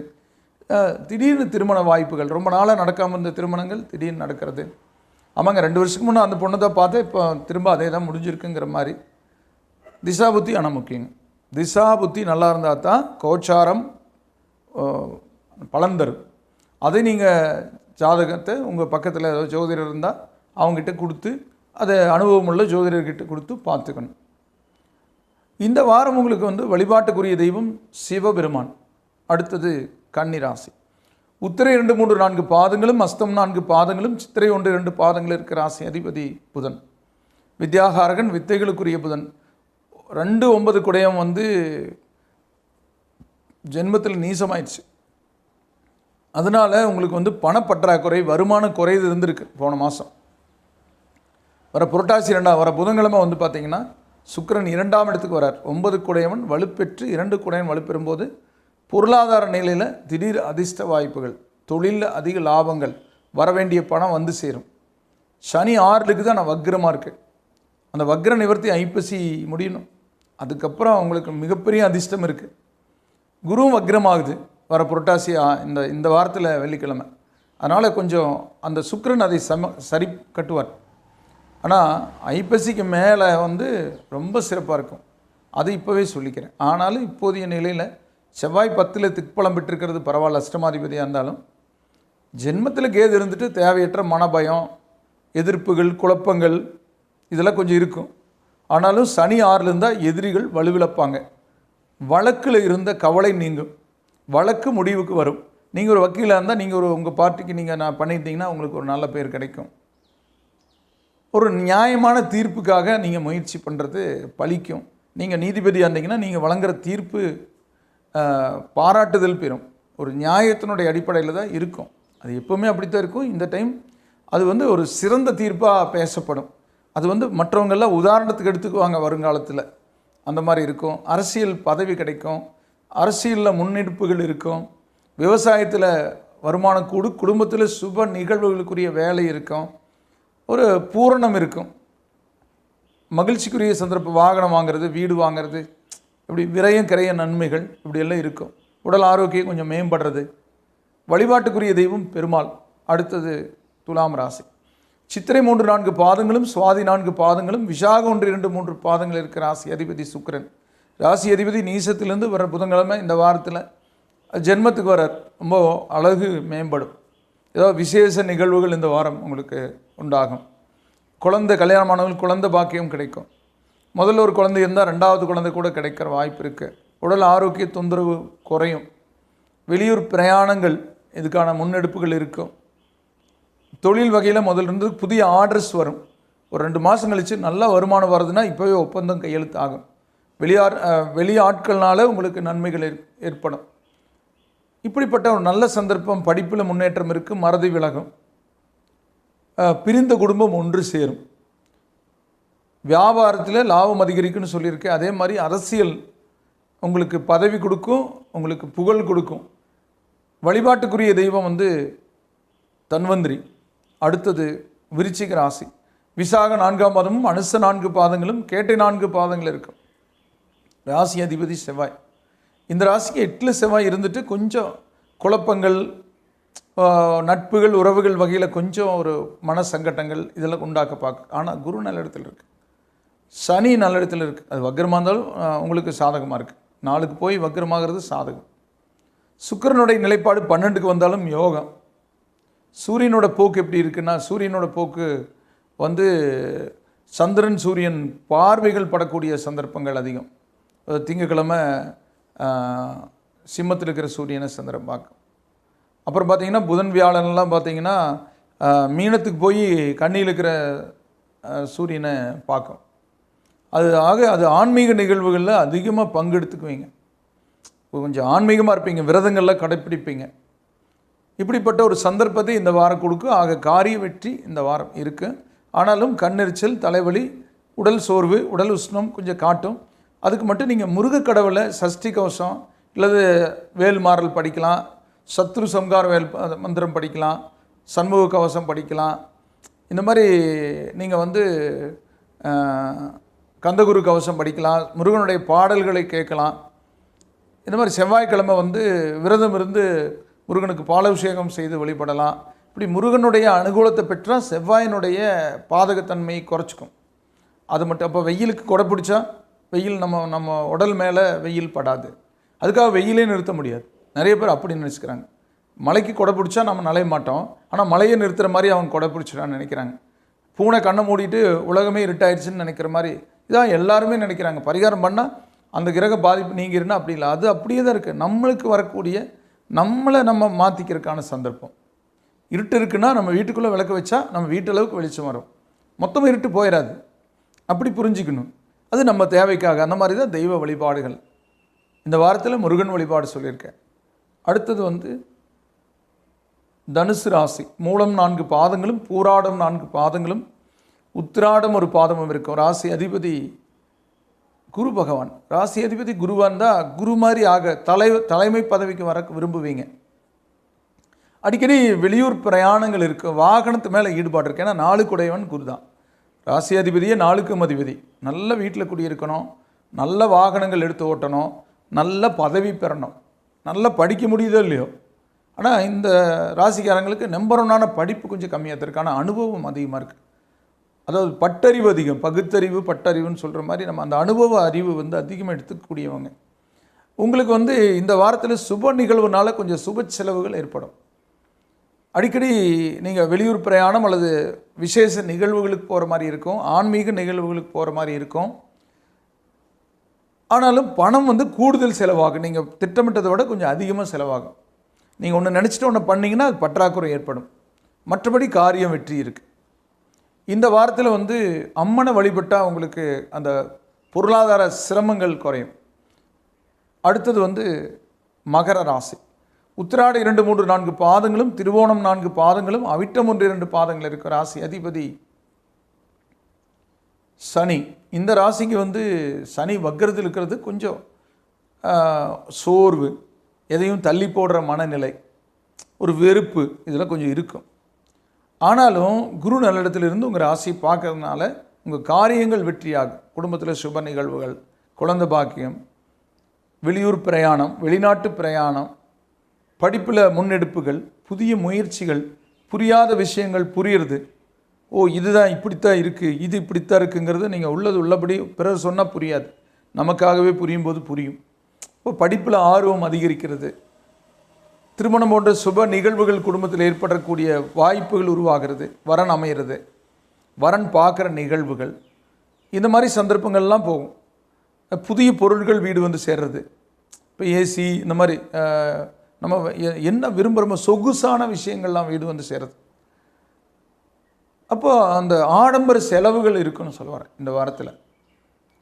திடீர்னு திருமண வாய்ப்புகள், ரொம்ப நாளாக நடக்காமல் இருந்த திருமணங்கள் திடீர்னு நடக்கிறது. ஆமாங்க, 2 வருஷத்துக்கு முன்னே அந்த பொண்ணை தான் பார்த்தேன், இப்போ திரும்ப அதே தான் முடிஞ்சிருக்குங்கிற மாதிரி. திசா புத்தி ஆனால் முக்கியங்க. திசா புத்தி நல்லா இருந்தால் தான் கோச்சாரம் பலன் தரும். அதை நீங்கள் ஜாதகத்தை உங்கள் பக்கத்தில் ஏதோ ஜோதிடர் இருந்தால் அவங்ககிட்ட கொடுத்து, அதை அனுபவமுள்ள ஜோதிடர்கிட்ட கொடுத்து பார்த்துக்கணும். இந்த வாரம் உங்களுக்கு வந்து வழிபாட்டுக்குரிய தெய்வம் சிவபெருமான். அடுத்தது கன்னிராசி. உத்திரை 2, 3, 4 பாதங்களும், அஸ்தம் 4 பாதங்களும், சித்திரை 1, 2 பாதங்கள் இருக்கிற ராசி அதிபதி புதன். வித்யாகாரகன், வித்தைகளுக்குரிய புதன். 2, 9 குடையம் வந்து ஜென்மத்தில் நீசமாயிடுச்சு. அதனால் உங்களுக்கு வந்து பணப்பற்றாக்குறை, வருமான குறைவு இருந்திருக்கு போன மாதம். வர புரட்டாசி 2 வர புதன்கிழமை வந்து பார்த்திங்கன்னா சுக்கிரன் 2ஆம் இடத்துக்கு வரார். 9 குடையவன் வலுப்பெற்று 2 குடையவன் வலுப்பெறும்போது பொருளாதார நிலையில் திடீர் அதிர்ஷ்ட வாய்ப்புகள், தொழிலில் அதிக லாபங்கள், வரவேண்டிய பணம் வந்து சேரும். சனி 6க்கு தான் நான் வக்ரமாக இருக்குது. அந்த வக்ர நிவர்த்தி ஐப்பசி முடியணும். அதுக்கப்புறம் உங்களுக்கு மிகப்பெரிய அதிர்ஷ்டம் இருக்குது. குருவும் வக்ரமாகுது வர புரட்டாசி இந்த வாரத்தில் வெள்ளிக்கிழமை. அதனால் கொஞ்சம் அந்த சுக்கிரன் அதை சரி கட்டுவார். ஆனால் ஐப்பசிக்கு மேலே வந்து ரொம்ப சிறப்பாக இருக்கும். அது இப்போவே சொல்லிக்கிறேன். ஆனாலும் இப்போதைய நிலையில் செவ்வாய் 10ல் திக்பலம் பெற்றிருக்கிறது பரவாயில்ல, அஷ்டமாதிபதியாக இருந்தாலும். ஜென்மத்தில் கேது இருந்துட்டு தேவையற்ற மனபயம், எதிர்ப்புகள், குழப்பங்கள் இதெல்லாம் கொஞ்சம் இருக்கும். ஆனாலும் சனி 6ல் இருந்தால் எதிரிகள் வலுவிழப்பாங்க. வழக்கில் இருந்த கவலை நீங்கும். வழக்கு முடிவுக்கு வரும். நீங்கள் ஒரு வக்கீலாக இருந்தால் நீங்கள் உங்கள் பார்ட்டிக்கு நீங்கள் பண்ணிட்டீங்கன்னா உங்களுக்கு ஒரு நல்ல பேர் கிடைக்கும். ஒரு நியாயமான தீர்ப்புக்காக நீங்கள் முயற்சி பண்ணுறது பலிக்கும். நீங்கள் நீதிபதியாக இருந்தீங்கன்னா நீங்கள் வழங்குகிற தீர்ப்பு பாராட்டுதல் பெறும். ஒரு நியாயத்தினுடைய அடிப்படையில் தான் இருக்கும். அது எப்போவுமே அப்படித்தான் இருக்கும். இந்த டைம் அது வந்து ஒரு சிறந்த தீர்ப்பாக பேசப்படும். அது வந்து மற்றவங்கெல்லாம் உதாரணத்துக்கு எடுத்துக்குவாங்க வருங்காலத்தில். அந்த மாதிரி இருக்கும். அரசியல் பதவி கிடைக்கும், அரசியலில் முன்னெடுப்புகள் இருக்கும், விவசாயத்தில் வருமானம் கூடு, குடும்பத்தில் சுப நிகழ்வுகளுக்குரிய வேலை இருக்கும், ஒரு பூரணம் இருக்கும், மகிழ்ச்சிக்குரிய சந்தர்ப்பம், வாகனம் வாங்கிறது, வீடு வாங்கிறது, இப்படி விரயம் கிரைய நன்மைகள் இப்படியெல்லாம் இருக்கும். உடல் ஆரோக்கியம் கொஞ்சம் மேம்படுறது. வழிபாட்டுக்குரிய தெய்வம் பெருமாள். அடுத்தது துலாம் ராசி. சித்திரை 3-4 பாதங்களும், சுவாதி 4 பாதங்களும், விசாகம் 1-2-3 பாதங்கள் இருக்கிற ராசி அதிபதி சுக்கிரன். ராசி அதிபதி நீசத்திலேருந்து வர புதன்கிழமை இந்த வாரத்தில் ஜென்மத்துக்கு வரார். ரொம்ப அழகு மேம்படும். ஏதோ விசேஷ நிகழ்வுகள் இந்த வாரம் உங்களுக்கு உண்டாகும். குழந்தை கல்யாணமானவர்கள் குழந்தை பாக்கியம் கிடைக்கும். முதல்ல ஒரு குழந்தை இருந்தால் 2வது குழந்தை கூட கிடைக்கிற வாய்ப்பு இருக்குது. உடல் ஆரோக்கிய தொந்தரவு குறையும். வெளியூர் பிரயாணங்கள் இதுக்கான முன்னெடுப்புகள் இருக்கும். தொழில் வகையில் முதல்ல இருந்து புதிய ஆர்டர்ஸ் வரும். ஒரு 2 மாதம் கழித்து நல்ல வருமானம் வருதுன்னா இப்போவே ஒப்பந்தம் கையெழுத்து ஆகும். வெளி ஆட்கள்னால உங்களுக்கு நன்மைகள் ஏற்படும். இப்படிப்பட்ட ஒரு நல்ல சந்தர்ப்பம். படிப்பில் முன்னேற்றம் இருக்குது, மறதி விலகும், பிரிந்த குடும்பம் ஒன்று சேரும், வியாபாரத்தில் லாபம் அதிகரிக்குன்னு சொல்லியிருக்கேன். அதே மாதிரி அரசியல் உங்களுக்கு பதவி கொடுக்கும், உங்களுக்கு புகழ் கொடுக்கும். வழிபாட்டுக்குரிய தெய்வம் வந்து தன்வந்திரி. அடுத்தது விருச்சிக ராசி. விசாக 4ஆம் பாதமும், அனுச 4 பாதங்களும், கேட்டை 4 பாதங்கள் இருக்கும். ராசி அதிபதி செவ்வாய். இந்த ராசிக்கு 8ல் செவ்வாய் இருந்துட்டு கொஞ்சம் குழப்பங்கள், நட்புகள், உறவுகள் வகையில் கொஞ்சம் ஒரு மன சங்கட்டங்கள் இதெல்லாம் உண்டாக்க பார்க்க. ஆனால் குரு நல்ல இடத்துல இருக்குது, சனி நல்ல இடத்துல இருக்குது. அது வக்ரமாக இருந்தாலும் உங்களுக்கு சாதகமாக இருக்குது. 4க்கு போய் வக்ரமாகிறது சாதகம். சுக்கிரனுடைய நிலைப்பாடு 12க்கு வந்தாலும் யோகம். சூரியனோட போக்கு எப்படி இருக்குன்னா, சூரியனோட போக்கு வந்து சந்திரன் சூரியன் பார்வைகள் படக்கூடிய சந்தர்ப்பங்கள் அதிகம். திங்கக்கிழமை சிம்மத்தில் இருக்கிற சூரியனை சந்திரன் பார்க்கும். அப்புறம் பார்த்திங்கன்னா புதன் வியாழன்லாம் பார்த்திங்கன்னா மீனத்துக்கு போய் கண்ணியில் இருக்கிற சூரியனை பார்க்கும். அது ஆன்மீக நிகழ்வுகளில் அதிகமாக பங்கெடுத்துக்குவீங்க. கொஞ்சம் ஆன்மீகமாக இருப்பீங்க, விரதங்களில் கடைப்பிடிப்பீங்க. இப்படிப்பட்ட ஒரு சந்தர்ப்பத்தை இந்த வாரம் கொடுக்கும். ஆக காரிய வெற்றி இந்த வாரம் இருக்குது. ஆனாலும் கண்ணெரிச்சல், தலைவலி, உடல் சோர்வு, உடல் உஷ்ணம் கொஞ்சம் காட்டும். அதுக்கு மட்டும் நீங்கள் முருகக் கடவுளை சஷ்டி கவசம் அல்லது வேல்மாறல் படிக்கலாம், சத்ரு சம்கார வேல் மந்திரம் படிக்கலாம், சண்முக கவசம் படிக்கலாம். இந்த மாதிரி நீங்கள் வந்து கந்தகுரு கவசம் படிக்கலாம், முருகனுடைய பாடல்களை கேட்கலாம். இந்த மாதிரி செவ்வாய்க்கிழமை வந்து விரதம் இருந்து முருகனுக்கு பாலாபிஷேகம் செய்து வழிபடலாம். இப்படி முருகனுடைய அனுகூலத்தை பெற்றால் செவ்வாயினுடைய பாதகத்தன்மையை குறைச்சிக்கும். அது மட்டும். அப்போ வெயிலுக்கு கொடை பிடிச்சா வெயில் நம்ம உடல் மேலே வெயில் படாது. அதுக்காக வெயிலே நிறுத்த முடியாது. நிறைய பேர் அப்படி நினச்சிக்கிறாங்க. மலைக்கு கொடை பிடிச்சா நம்ம நலைய மாட்டோம், ஆனால் மலையை நிறுத்துகிற மாதிரி அவங்க கொடை பிடிச்சிடான்னு நினைக்கிறாங்க. பூனை கண்ணை மூடிட்டு உலகமே இருட்டாயிடுச்சுன்னு நினைக்கிற மாதிரி இதான் எல்லாருமே நினைக்கிறாங்க. பரிகாரம் பண்ணால் அந்த கிரக பாதிப்பு நீங்கிருன்னா அப்படி இல்லை. அது அப்படியே தான் இருக்குது. நம்மளுக்கு வரக்கூடிய நம்மளை நம்ம மாற்றிக்கிறதுக்கான சந்தர்ப்பம். இருட்டு இருக்குன்னா நம்ம வீட்டுக்குள்ளே விளக்க வச்சா நம்ம வீட்டளவுக்கு வெளிச்சம் வரும். மொத்தமாக இருட்டு போயிடாது. அப்படி புரிஞ்சிக்கணும். அது நம்ம தேவைக்காக. அந்த மாதிரி தான் தெய்வ வழிபாடுகள். இந்த வாரத்தில் முருகன் வழிபாடு சொல்லியிருக்கேன். அடுத்தது வந்து தனுசு ராசி. மூலம் 4 பாதங்களும், பூராடம் 4 பாதங்களும், உத்திராடம் ஒரு பாதமும் இருக்கும். ராசி அதிபதி குரு பகவான். ராசி அதிபதி குருவான் தான். குரு மாதிரி ஆக தலைமை பதவிக்கு வர விரும்புவீங்க. அடிக்கடி வெளியூர் பிரயாணங்கள் இருக்குது. வாகனத்து மேலே ஈடுபாடு இருக்குது. ஏன்னா 4 குடையவன் குரு தான். ராசி அதிபதியே 4க்கும் அதிபதி. நல்ல வீட்டில் குடியிருக்கணும், நல்ல வாகனங்கள் எடுத்து ஓட்டணும், நல்ல பதவி பெறணும், நல்லா படிக்க முடியுதோ இல்லையோ. ஆனால் இந்த ராசிக்காரங்களுக்கு நம்பர் 1 படிப்பு கொஞ்சம் கம்மியாக இருக்குது. ஆனால் அனுபவம் அதிகமாக இருக்குது. அதாவது பட்டறிவு அதிகம். பகுத்தறிவு, பட்டறிவுன்னு சொல்கிற மாதிரி நம்ம அந்த அனுபவ அறிவு வந்து அதிகமாக எடுத்துக்கூடியவங்க. உங்களுக்கு வந்து இந்த வாரத்தில் சுப நிகழ்வுனால கொஞ்சம் சுப செலவுகள் ஏற்படும். அடிக்கடி நீங்கள் வெளியூர் பிரயாணம் அல்லது விசேஷ நிகழ்வுகளுக்கு போகிற மாதிரி இருக்கும், ஆன்மீக நிகழ்வுகளுக்கு போகிற மாதிரி இருக்கும். ஆனாலும் பணம் வந்து கூடுதல் செலவாகும். நீங்கள் திட்டமிட்டதை விட கொஞ்சம் அதிகமாக செலவாகும். நீங்கள் ஒன்று நினச்சிட்டு ஒன்று பண்ணிங்கன்னா அது பற்றாக்குறை ஏற்படும். மற்றபடி காரியம் வெற்றி இருக்குது. இந்த வாரத்தில் வந்து அம்மனை வழிபட்டால் உங்களுக்கு அந்த பொருளாதார சிரமங்கள் குறையும். அடுத்தது வந்து மகர ராசி. உத்திராடம் 2, 3, 4 பாதங்களும், திருவோணம் 4 பாதங்களும், அவிட்டம் 1, 2 பாதங்கள் இருக்கிற ராசி அதிபதி சனி. இந்த ராசிக்கு வந்து சனி வக்ரத்தில் இருக்கிறது கொஞ்சம் சோர்வு, எதையும் தள்ளி போடுற மனநிலை, ஒரு வெறுப்பு, இதெல்லாம் கொஞ்சம் இருக்கும். ஆனாலும் குரு நல்லிடத்திலிருந்து உங்கள் ராசியை பார்க்கறதுனால உங்கள் காரியங்கள் வெற்றியாகும். குடும்பத்தில் சுப நிகழ்வுகள், குழந்தை பாக்கியம், வெளியூர் பிரயாணம், வெளிநாட்டு பிரயாணம், படிப்பில் முன்னெடுப்புகள், புதிய முயற்சிகள், புரியாத விஷயங்கள் புரியுறது. இதுதான் இப்படித்தான் இருக்குது, இது இப்படித்தான் இருக்குங்கிறது நீங்கள் உள்ளபடி பிறர் சொன்னால் புரியாது, நமக்காகவே புரியும் போது புரியும். இப்போ படிப்பில் ஆர்வம் அதிகரிக்கிறது. திருமணம் போன்ற சுப நிகழ்வுகள் குடும்பத்தில் ஏற்படக்கூடிய வாய்ப்புகள் உருவாகிறது. வரன் அமைகிறது, வரன் பார்க்குற நிகழ்வுகள், இந்த மாதிரி சந்தர்ப்பங்கள்லாம் போகும். புதிய பொருட்கள் வீடு வந்து சேர்றது. இப்போ ஏசி, இந்த மாதிரி நம்ம என்ன விரும்புகிறோமோ சொகுசான விஷயங்கள்லாம் வீடு வந்து சேர்றது. அப்போ அந்த ஆடம்பர செலவுகள் இருக்குன்னு சொல்லுவார் இந்த வாரத்தில்.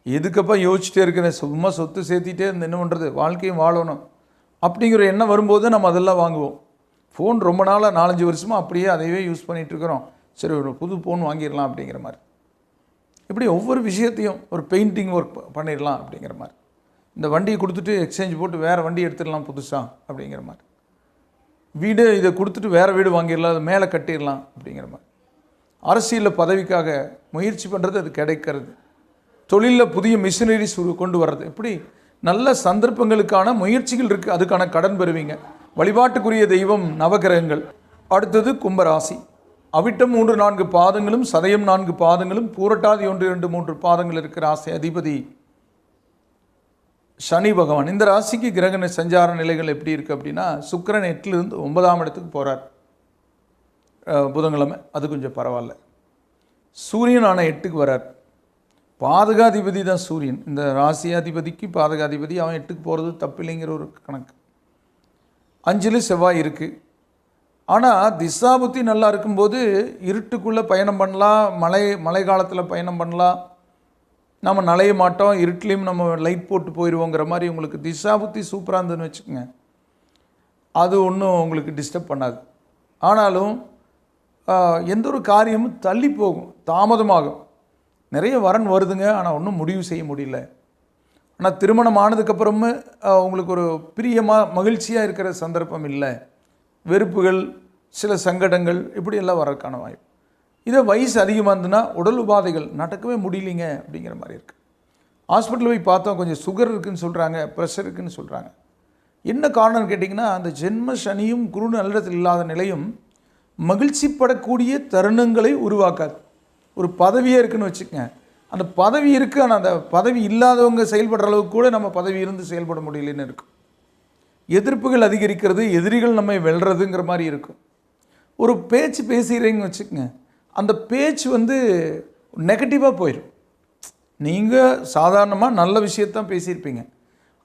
எதுக்கப்போ யோசிச்சுட்டே இருக்கிறேன், சும்மா சொத்து சேர்த்திட்டே இருந்து என்ன பண்ணுறது, வாழ்க்கையும் வாழணும் அப்படிங்கிற எண்ணம் வரும்போது நம்ம அதெல்லாம் வாங்குவோம். ஃபோன் ரொம்ப நாளாக 4-5 வருஷமாக அப்படியே அதையே யூஸ் பண்ணிகிட்ருக்குறோம். சரி, ஒரு புது ஃபோன் வாங்கிடலாம் அப்படிங்கிற மாதிரி. இப்படி ஒவ்வொரு விஷயத்தையும் ஒரு பெயிண்டிங் ஒர்க் பண்ணிடலாம் அப்படிங்கிற மாதிரி. இந்த வண்டியை கொடுத்துட்டு எக்ஸ்சேஞ்ச் போட்டு வேறு வண்டி எடுத்துடலாம் புதுசாக அப்படிங்கிற மாதிரி. வீடு இதை கொடுத்துட்டு வேறு வீடு வாங்கிடலாம், அது மேலே கட்டிடலாம் அப்படிங்கிற மாதிரி. அரசியலில் பதவிக்காக முயற்சி பண்ணுறது, அது கிடைக்கிறது. தொழிலில் புதிய மிஷினரிஸ் கொண்டு வர்றது, இப்படி நல்ல சந்தர்ப்பங்களுக்கான முயற்சிகள் இருக்குது. அதுக்கான கடன் பெறுவீங்க. வழிபாட்டுக்குரிய தெய்வம் நவகிரகங்கள். அடுத்தது கும்பராசி. அவிட்டம் 3, 4 பாதங்களும், சதயம் 4 பாதங்களும், பூரட்டாதி 1, 2, 3 பாதங்கள் இருக்கிற ராசி அதிபதி சனி பகவான். இந்த ராசிக்கு கிரக சஞ்சார நிலைகள் எப்படி இருக்குது அப்படின்னா, சுக்கிரன் 8லிருந்து 9ஆம் இடத்துக்கு போகிறார் புதன்கிழமை, அது கொஞ்சம் பரவாயில்ல. சூரியன் ஆனால் 8க்கு வரார். பாதகாதிபதி தான் சூரியன். இந்த ராசியாதிபதிக்கு பாதகாதிபதி, அவன் 8க்கு போகிறது தப்பில்லைங்கிற ஒரு கணக்கு. 5ல் செவ்வாய் இருக்குது. ஆனால் திசாபுத்தி நல்லா இருக்கும்போது இருட்டுக்குள்ளே பயணம் பண்ணலாம், மழை காலத்தில் பயணம் பண்ணலாம், நம்ம நலைய மாட்டோம், இருட்டிலையும் நம்ம லைட் போட்டு போயிடுவோங்கிற மாதிரி. உங்களுக்கு திசாபுத்தி சூப்பராக இருந்ததுன்னு வச்சுக்கோங்க, அது ஒன்றும் உங்களுக்கு டிஸ்டர்ப் பண்ணாது. ஆனாலும் எந்த ஒரு காரியமும் தள்ளி போகும், தாமதமாகும். நிறைய வரன் வருதுங்க, ஆனால் ஒன்றும் முடிவு செய்ய முடியல. ஆனால் திருமணம் ஆனதுக்கப்புறமும் உங்களுக்கு ஒரு பிரியமாக மகிழ்ச்சியாக இருக்கிற சந்தர்ப்பம் இல்லை. வெறுப்புகள், சில சங்கடங்கள், இப்படி எல்லாம் வரக்கான வாய்ப்பு. இதை வயசு அதிகமாக இருந்ததுன்னா உடல் உபாதைகள், நடக்கவே முடியலைங்க அப்படிங்கிற மாதிரி இருக்குது. ஹாஸ்பிட்டலில் போய் பார்த்தோம், கொஞ்சம் சுகர் இருக்குதுன்னு சொல்கிறாங்க, ப்ரெஷர் இருக்குதுன்னு சொல்கிறாங்க. என்ன காரணம்னு கேட்டிங்கன்னா, அந்த ஜென்ம சனியும் குரு நல்லிடத்தில் இல்லாத நிலையும் மகிழ்ச்சிப்படக்கூடிய தருணங்களை உருவாக்காது. ஒரு பதவியே இருக்குதுன்னு வச்சுக்கோங்க, அந்த பதவி இருக்குது, ஆனால் அந்த பதவி இல்லாதவங்க செயல்படுற அளவுக்கு கூட நம்ம பதவி இருந்து செயல்பட முடியலன்னு இருக்கும். எதிர்ப்புகள் அதிகரிக்கிறது, எதிரிகள் நம்மை வெல்றதுங்கிற மாதிரி இருக்கும். ஒரு பேச்சு பேசுகிறீங்கன்னு வச்சுக்கோங்க, அந்த பேச்சு வந்து நெகட்டிவாக போயிடும். நீங்கள் சாதாரணமாக நல்ல விஷயத்தான் பேசியிருப்பீங்க,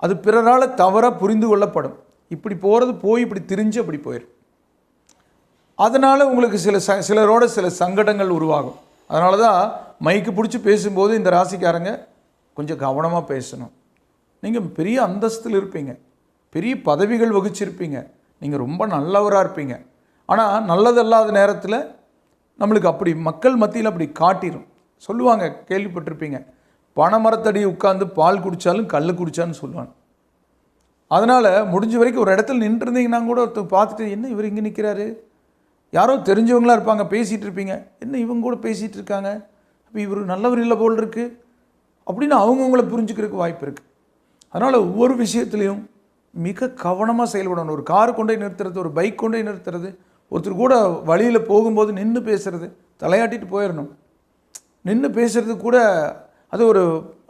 அது பிறரால் தவறாக புரிந்து கொள்ளப்படும். இப்படி போகிறது போய் இப்படி திரிஞ்சு அப்படி போயிடும். அதனால் உங்களுக்கு சிலரோட சில சங்கடங்கள் உருவாகும். அதனால தான் மைக்கு பிடிச்சி பேசும்போது இந்த ராசிக்காரங்க கொஞ்சம் கவனமாக பேசணும். நீங்கள் பெரிய அந்தஸ்தில் இருப்பீங்க, பெரிய பதவிகள் வகிச்சிருப்பீங்க, நீங்கள் ரொம்ப நல்லவராக இருப்பீங்க. ஆனால் நல்லதல்லாத நேரத்தில் நம்மளுக்கு அப்படி மக்கள் மத்தியில் அப்படி காட்டிடும். சொல்லுவாங்க, கேள்விப்பட்டிருப்பீங்க, பனைமரத்தடி உட்காந்து பால் குடித்தாலும் கல் குடித்தான்னு சொல்லுவாங்க. அதனால் முடிஞ்ச வரைக்கும் ஒரு இடத்துல நின்றுருந்தீங்கன்னா கூட ஒருத்தர் பார்த்துட்டு, என்ன இவர் இங்கே நிற்கிறாரு, யாரோ தெரிஞ்சவங்களாக இருப்பாங்க, பேசிகிட்டு இருப்பீங்க, என்ன இவங்க கூட பேசிகிட்டு இருக்காங்க, அப்போ இவர் நல்லவர் இல்லை போல் இருக்குது அப்படின்னு அவங்கவுங்கள புரிஞ்சுக்கிறதுக்கு வாய்ப்பு இருக்குது. அதனால் ஒவ்வொரு விஷயத்துலையும் மிக கவனமாக செயல்படணும். ஒரு கார் கொண்டு போய் நிறுத்துறது, ஒரு பைக் கொண்டு போய் நிறுத்துறது, ஒருத்தர் கூட வழியில் போகும்போது நின்று பேசுகிறது, தலையாட்டிட்டு போயிடணும். நின்று பேசுகிறது கூட அது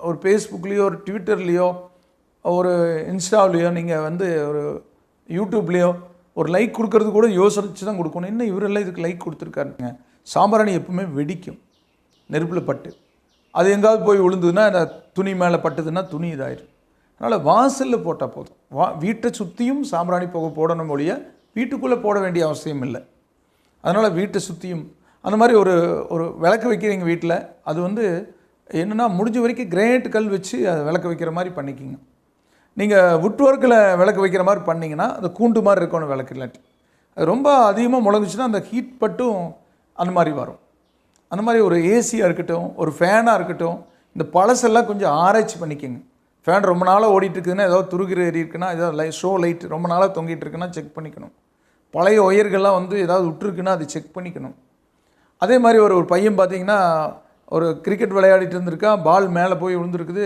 ஒரு ஃபேஸ்புக்லேயோ, ஒரு ட்விட்டர்லேயோ, ஒரு இன்ஸ்டாவிலையோ, நீங்கள் வந்து ஒரு யூடியூப்லேயோ ஒரு லைக் கொடுக்கறது கூட யோசிச்சு தான் கொடுக்கணும். என்ன இவரெல்லாம் இதுக்கு லைக் கொடுத்துருக்காருங்க. சாம்பிராணி எப்பவுமே வெடிக்கும் நெருப்பில் பட்டு, அது எங்காவது போய் விழுந்ததுன்னா, அந்த துணி மேலே பட்டுதுன்னா துணி இதாயிடும். அதனால் வாசலில் போட்டால் போதும். வீட்டை சுற்றியும் சாம்பிராணி புகை போடணும் ஒழிய வீட்டுக்குள்ளே போட வேண்டிய அவசியம் இல்லை. அதனால் வீட்டை சுற்றியும் அந்த மாதிரி ஒரு விளக்கு வைக்கிறீங்க வீட்டில், அது வந்து என்னென்னா முடிஞ்ச வரைக்கும் கிரேனைட் கல் வச்சு அதை விளக்கு வைக்கிற மாதிரி பண்ணிக்கிங்க. நீங்கள் வுட் ஒர்க்கில் விளக்கு வைக்கிற மாதிரி பண்ணிங்கன்னா அது கூண்டு மாதிரி இருக்கணும் விளக்கு. இல்லாட்டி அது ரொம்ப அதிகமாக முழங்குச்சுன்னா அந்த ஹீட் பட்டும் அந்த மாதிரி வரும். அந்த மாதிரி ஒரு ஏசியாக இருக்கட்டும், ஒரு ஃபேனாக இருக்கட்டும், இந்த பழசெல்லாம் கொஞ்சம் ஆராய்ச்சி பண்ணிக்கோங்க. ஃபேன் ரொம்ப நாளாக ஓடிட்டுருக்குதுன்னா, ஏதாவது துருகிற ஏறி இருக்குன்னா, ஏதாவது ஷோ லைட் ரொம்ப நாளாக தொங்கிட்டு இருக்குன்னா செக் பண்ணிக்கணும். பழைய ஒயர்கள்லாம் வந்து ஏதாவது விட்டுருக்குன்னா அது செக் பண்ணிக்கணும். அதே மாதிரி ஒரு பையன் பார்த்தீங்கன்னா, ஒரு கிரிக்கெட் விளையாடிட்டு இருந்திருக்கான், பால் மேலே போய் விழுந்துருக்குது,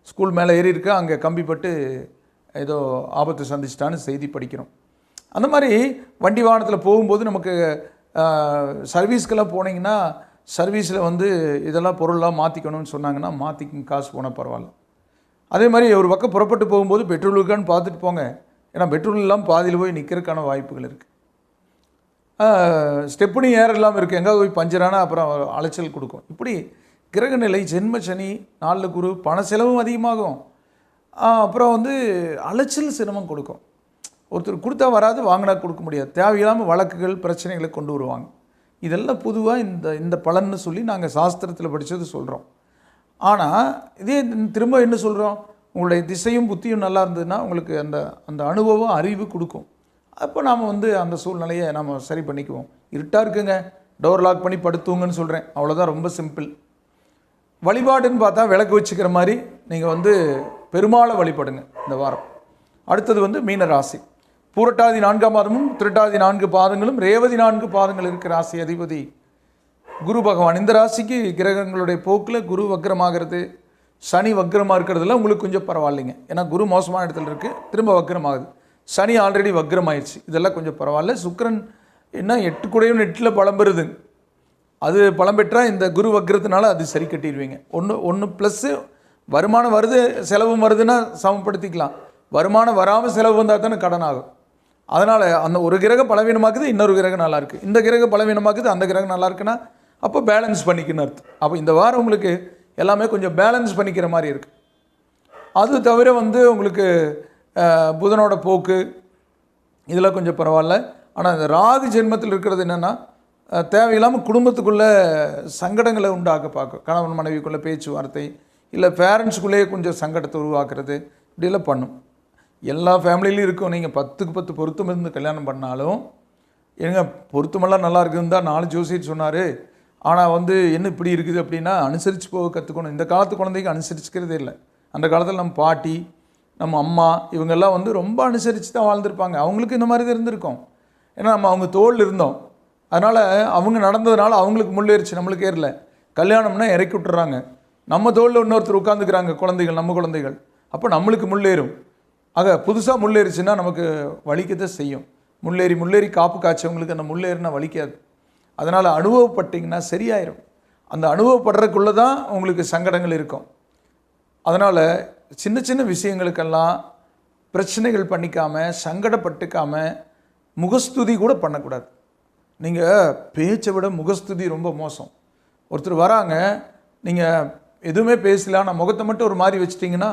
ஸ்கூல் மேலே ஏறி இருக்கா, அங்கே கம்பி பட்டு ஏதோ ஆபத்து சந்திச்சிட்டான்னு செய்தி படிக்கிறோம். அந்த மாதிரி வண்டி வாகனத்தில் போகும்போது நமக்கு சர்வீஸ்க்கெல்லாம் போனீங்கன்னா, சர்வீஸில் வந்து இதெல்லாம் பொருள்லாம் மாற்றிக்கணும்னு சொன்னாங்கன்னா மாற்றிக்கும், காசு போனால் பரவாயில்ல. அதே மாதிரி ஒரு பக்கம் புறப்பட்டு போகும்போது பெட்ரோல் இருக்கான்னு பார்த்துட்டு போங்க. ஏன்னா பெட்ரோல் இல்லாமல் பாதியில் போய் நிற்கிறதுக்கான வாய்ப்புகள் இருக்குது. ஸ்டெப்னி ஏர் இல்லாமல் இருக்குது, எங்கேயாவது போய் பஞ்சரானா அப்புறம் அலைச்சல் கொடுக்கும். இப்படி கிரகநிலை, ஜென்ம சனி, 4 குரு, பண செலவும் அதிகமாகும். அப்புறம் வந்து அலைச்சல் சிரமம் கொடுக்கும். ஒருத்தர் கொடுத்தா வராது, வாங்கினா கொடுக்க முடியாது. தேவையில்லாமல் வழக்குகள், பிரச்சனைகளை கொண்டு வருவாங்க. இதெல்லாம் பொதுவாக இந்த பலன்னு சொல்லி நாங்கள் சாஸ்திரத்தில் படித்தது சொல்கிறோம். ஆனால் இதே திரும்ப என்ன சொல்கிறோம், உங்களுடைய திசையும் புத்தியும் நல்லா இருந்ததுன்னா உங்களுக்கு அந்த அனுபவம், அறிவு கொடுக்கும். அப்போ நாம் வந்து அந்த சூழ்நிலையை நம்ம சரி பண்ணிக்குவோம். இருட்டாக இருக்குங்க, டோர் லாக் பண்ணி படுத்துவங்கன்னு சொல்கிறேன், அவ்வளோதான், ரொம்ப சிம்பிள். வழிபாடுன்னு பார்த்தா விளக்கு வச்சுக்கிற மாதிரி நீங்கள் வந்து பெருமாளை வழிபடுங்க இந்த வாரம். அடுத்தது வந்து மீன ராசி. பூரட்டாதி 4ஆம் மாதமும் திருட்டாதி 4 பாதங்களும் ரேவதி 4 பாதங்கள் இருக்கிற ராசி அதிபதி குரு பகவான். இந்த ராசிக்கு கிரகங்களுடைய போக்கில் குரு வக்ரமாகிறது, சனி வக்ரமாக இருக்கிறதுல உங்களுக்கு கொஞ்சம் பரவாயில்லைங்க. ஏன்னா குரு மோசமான இடத்துல இருக்குது, திரும்ப வக்ரமாகுது. சனி ஆல்ரெடி வக்ரமாயிடுச்சு, இதெல்லாம் கொஞ்சம் பரவாயில்ல. சுக்கிரன் என்ன 8 கூடையும் 8ல் பலம் பெறுது, அது பலம் பெற்றால் இந்த குரு வக்ரத்தினால அது சரி கட்டிடுவீங்க. ஒன்று ப்ளஸ்ஸு வருமானம் வருது, செலவு வருதுன்னா சமப்படுத்திக்கலாம். வருமானம் வராமல் செலவு வந்தால் தானே கடன் ஆகும். அதனால் அந்த ஒரு கிரகம் பலவீனமாக்குது, இன்னொரு கிரகம் நல்லா இருக்குது. இந்த கிரகம் பலவீனமாக்குது, அந்த கிரகம் நல்லா இருக்குன்னா அப்போ பேலன்ஸ் பண்ணிக்கணும்னு அர்த்தம். அப்போ இந்த வாரம் உங்களுக்கு எல்லாமே கொஞ்சம் பேலன்ஸ் பண்ணிக்கிற மாதிரி இருக்குது. அது தவிர வந்து உங்களுக்கு புதனோட போக்கு இதெல்லாம் கொஞ்சம் பரவாயில்ல. ஆனால் இந்த ராகு ஜென்மத்தில் இருக்கிறது என்னென்னா, தேவையில்லாமல் குடும்பத்துக்குள்ளே சங்கடங்களை உண்டாக்க பார்க்கும். கணவன் மனைவிக்குள்ளே பேச்சுவார்த்தை, இல்லை பேரண்ட்ஸுக்குள்ளேயே கொஞ்சம் சங்கடத்தை உருவாக்குறது, இப்படியெல்லாம் பண்ணும். எல்லா ஃபேமிலியிலையும் இருக்கும். நீங்கள் 10க்கு 10 பொருத்தம் இருந்து கல்யாணம் பண்ணாலும், ஏங்க பொருத்தமெல்லாம் நல்லா இருக்குதுன்னு தான் 4 ஜோசியர் சொன்னார், ஆனால் வந்து என்ன இப்படி இருக்குது அப்படின்னா அனுசரித்து போக கற்றுக்கணும். இந்த காலத்து குழந்தைங்க அனுசரிச்சுக்கிறதே இல்லை. அந்த காலத்தில் நம்ம பாட்டி, நம்ம அம்மா இவங்கெல்லாம் வந்து ரொம்ப அனுசரித்து தான் வாழ்ந்துருப்பாங்க. அவங்களுக்கு இந்த மாதிரி தான் இருந்திருக்கும். ஏன்னா நம்ம அவங்க தோளில் இருந்தோம். அதனால் அவங்க நடந்ததுனால அவங்களுக்கு முள்ளேறிச்சு, நம்மளுக்கு ஏறல. கல்யாணம்னா இறக்கி விட்டுறாங்க, நம்ம தோளில் இன்னொருத்தர் உட்காந்துக்கிறாங்க, குழந்தைகள், நம்ம குழந்தைகள். அப்போ நம்மளுக்கு முள்ளேறும். ஆக புதுசாக முள்ளேறிச்சுன்னா நமக்கு வலிக்கத்தான் செய்யும். முள்ளேறி காப்பு காய்ச்சவங்களுக்கு அந்த முள்ளேறினா வலிக்காது. அதனால் அனுபவப்பட்டிங்கன்னா சரியாயிரும். அந்த அனுபவப்படுறதுக்குள்ளே தான் உங்களுக்கு சங்கடங்கள் இருக்கும். அதனால் சின்ன சின்ன விஷயங்களுக்கெல்லாம் பிரச்சனைகள் பண்ணிக்காமல், சங்கடப்பட்டுக்காமல், முகஸ்துதி கூட பண்ணக்கூடாது. நீங்கள் பேச்சை விட முகஸ்துதி ரொம்ப மோசம். ஒருத்தர் வராங்க, நீங்கள் எதுவுமே பேசல, ஆனால் முகத்தை மட்டும் ஒரு மாதிரி வச்சிட்டிங்கன்னா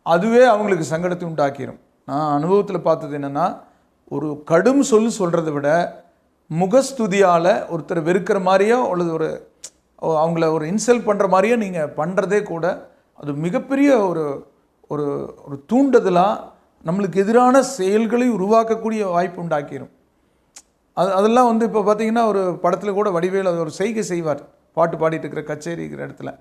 அதுவே அவங்களுக்கு சங்கடத்தை உண்டாக்கிடும். நான் அனுபவத்தில் பார்த்தது என்னென்னா, ஒரு கடும் சொல்கிறத விட முகஸ்துதியால் ஒருத்தர் வெறுக்கிற மாதிரியோ அல்லது அவங்கள ஒரு இன்சல்ட் பண்ணுற மாதிரியோ நீங்கள் பண்ணுறதே கூட அது மிகப்பெரிய ஒரு ஒரு ஒரு தூண்டுதலாக நம்மளுக்கு எதிரான செயல்களை உருவாக்கக்கூடிய வாய்ப்பு உண்டாக்கிடும். அதெல்லாம் வந்து இப்போ பார்த்திங்கன்னா, ஒரு படத்தில் கூட வடிவேல் அது ஒரு செய்கை செய்வார், பாட்டு பாடிட்டு இருக்கிற கச்சேரி இருக்கிற இடத்துல.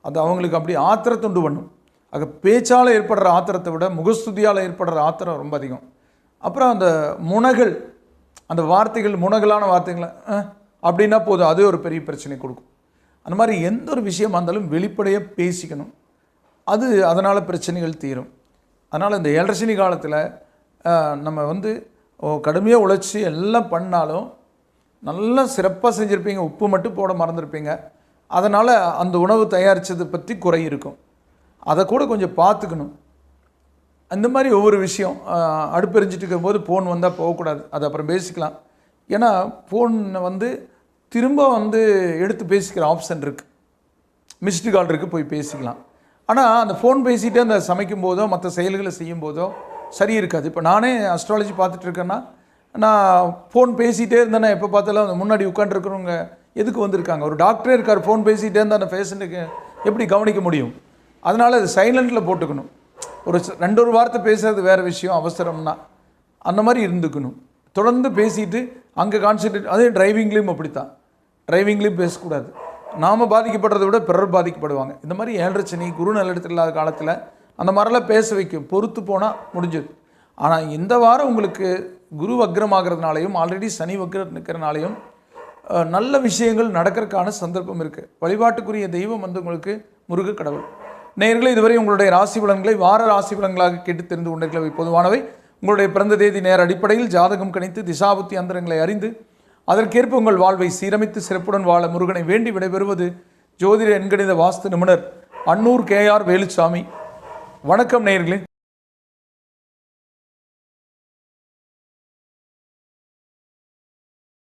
அது அவங்களுக்கு அப்படி ஆத்திரத்தை உண்டு பண்ணும். ஆக பேச்சால் ஏற்படுற ஆத்திரத்தை விட முகஸ்துதியால் ஏற்படுற ஆத்திரம் ரொம்ப அதிகம். அப்புறம் அந்த முனகள், அந்த வார்த்தைகள் முனகலான வார்த்தைகளை அப்படின்னா போதும், அதே ஒரு பெரிய பிரச்சனை கொடுக்கும். அந்த மாதிரி எந்த ஒரு விஷயமா இருந்தாலும் வெளிப்படையாக பேசிக்கணும். அதனால் பிரச்சனைகள் தீரும். அதனால் இந்த 7.5 சனி காலத்தில் நம்ம வந்து கடுமையாக உழைச்சி எல்லாம் பண்ணாலும் நல்லா சிறப்பாக செஞ்சுருப்பீங்க, உப்பு மட்டும் போட மறந்துருப்பீங்க. அதனால் அந்த உணவு தயாரித்ததை பற்றி குறை இருக்கும். அதை கூட கொஞ்சம் பார்த்துக்கணும். அந்த மாதிரி ஒவ்வொரு விஷயம், அடுப்பெரிஞ்சிட்டு இருக்கும்போது ஃபோன் வந்தால் போகக்கூடாது, அது அப்புறம் பேசிக்கலாம். ஏன்னா ஃபோன் வந்து திரும்ப வந்து எடுத்து பேசிக்கிற ஆப்ஷன் இருக்குது, மிஸ்டு கால் இருக்குது, போய் பேசிக்கலாம். ஆனால் அந்த ஃபோன் பேசிகிட்டே அந்த சமைக்கும் போதோ மற்ற செயல்களை செய்யும் போதோ சரி இருக்காது. இப்போ நானே அஸ்ட்ராலஜி பார்த்துட்டு இருக்கேன்னா, நான் ஃபோன் பேசிகிட்டே இருந்தேன்னா எப்போ பார்த்தாலும் அந்த முன்னாடி உட்காந்துருக்கிறவங்க எதுக்கு வந்திருக்காங்க? ஒரு டாக்டரே இருக்கார், ஃபோன் பேசிகிட்டே இருந்தால் அந்த பேஷண்ட்டுக்கு எப்படி கவனிக்க முடியும்? அதனால் அது சைலண்டில் போட்டுக்கணும். ரெண்டு ஒரு வார்த்தை பேசுறது வேறு விஷயம் அவசரம்னா, அந்த மாதிரி இருந்துக்கணும். தொடர்ந்து பேசிட்டு அங்கே கான்சன்ட்ரேட். அதே டிரைவிங்லேயும் அப்படித்தான், டிரைவிங்லேயும் பேசக்கூடாது. நாம் பாதிக்கப்படுறதை விட பிறர் பாதிக்கப்படுவாங்க. இந்த மாதிரி 7.5 சனி குரு நல்லிடத்தில் இல்லாத காலத்தில் அந்த மாதிரிலாம் பேச வைக்கும். பொறுத்து போனால் முடிஞ்சது. ஆனால் இந்த வாரம் உங்களுக்கு குரு வக்ரமாகிறதுனாலையும் ஆல்ரெடி சனி வக்ரம் நிற்கிறனாலையும் நல்ல விஷயங்கள் நடக்கிறதுக்கான சந்தர்ப்பம் இருக்குது. வழிபாட்டுக்குரிய தெய்வம் உங்களுக்கு முருக கடவுள். நேயர்களே, இதுவரை உங்களுடைய ராசி பலன்களை வார ராசி பலன்களாக கேட்டு தெரிந்து கொண்டிருக்கிறவை பொதுவானவை. உங்களுடைய பிறந்த தேதி நேர அடிப்படையில் ஜாதகம் கணித்து திசாபுத்தி அந்தரங்களை அறிந்து அதற்கேற்ப உங்கள் வாழ்வை சீரமைத்து சிறப்புடன் வாழ முருகனை வேண்டி விடைபெறுவது ஜோதிட எண்கணித வாஸ்து நிபுணர் அன்னூர் KR வேலுச்சாமி. வணக்கம் நேயர்களே.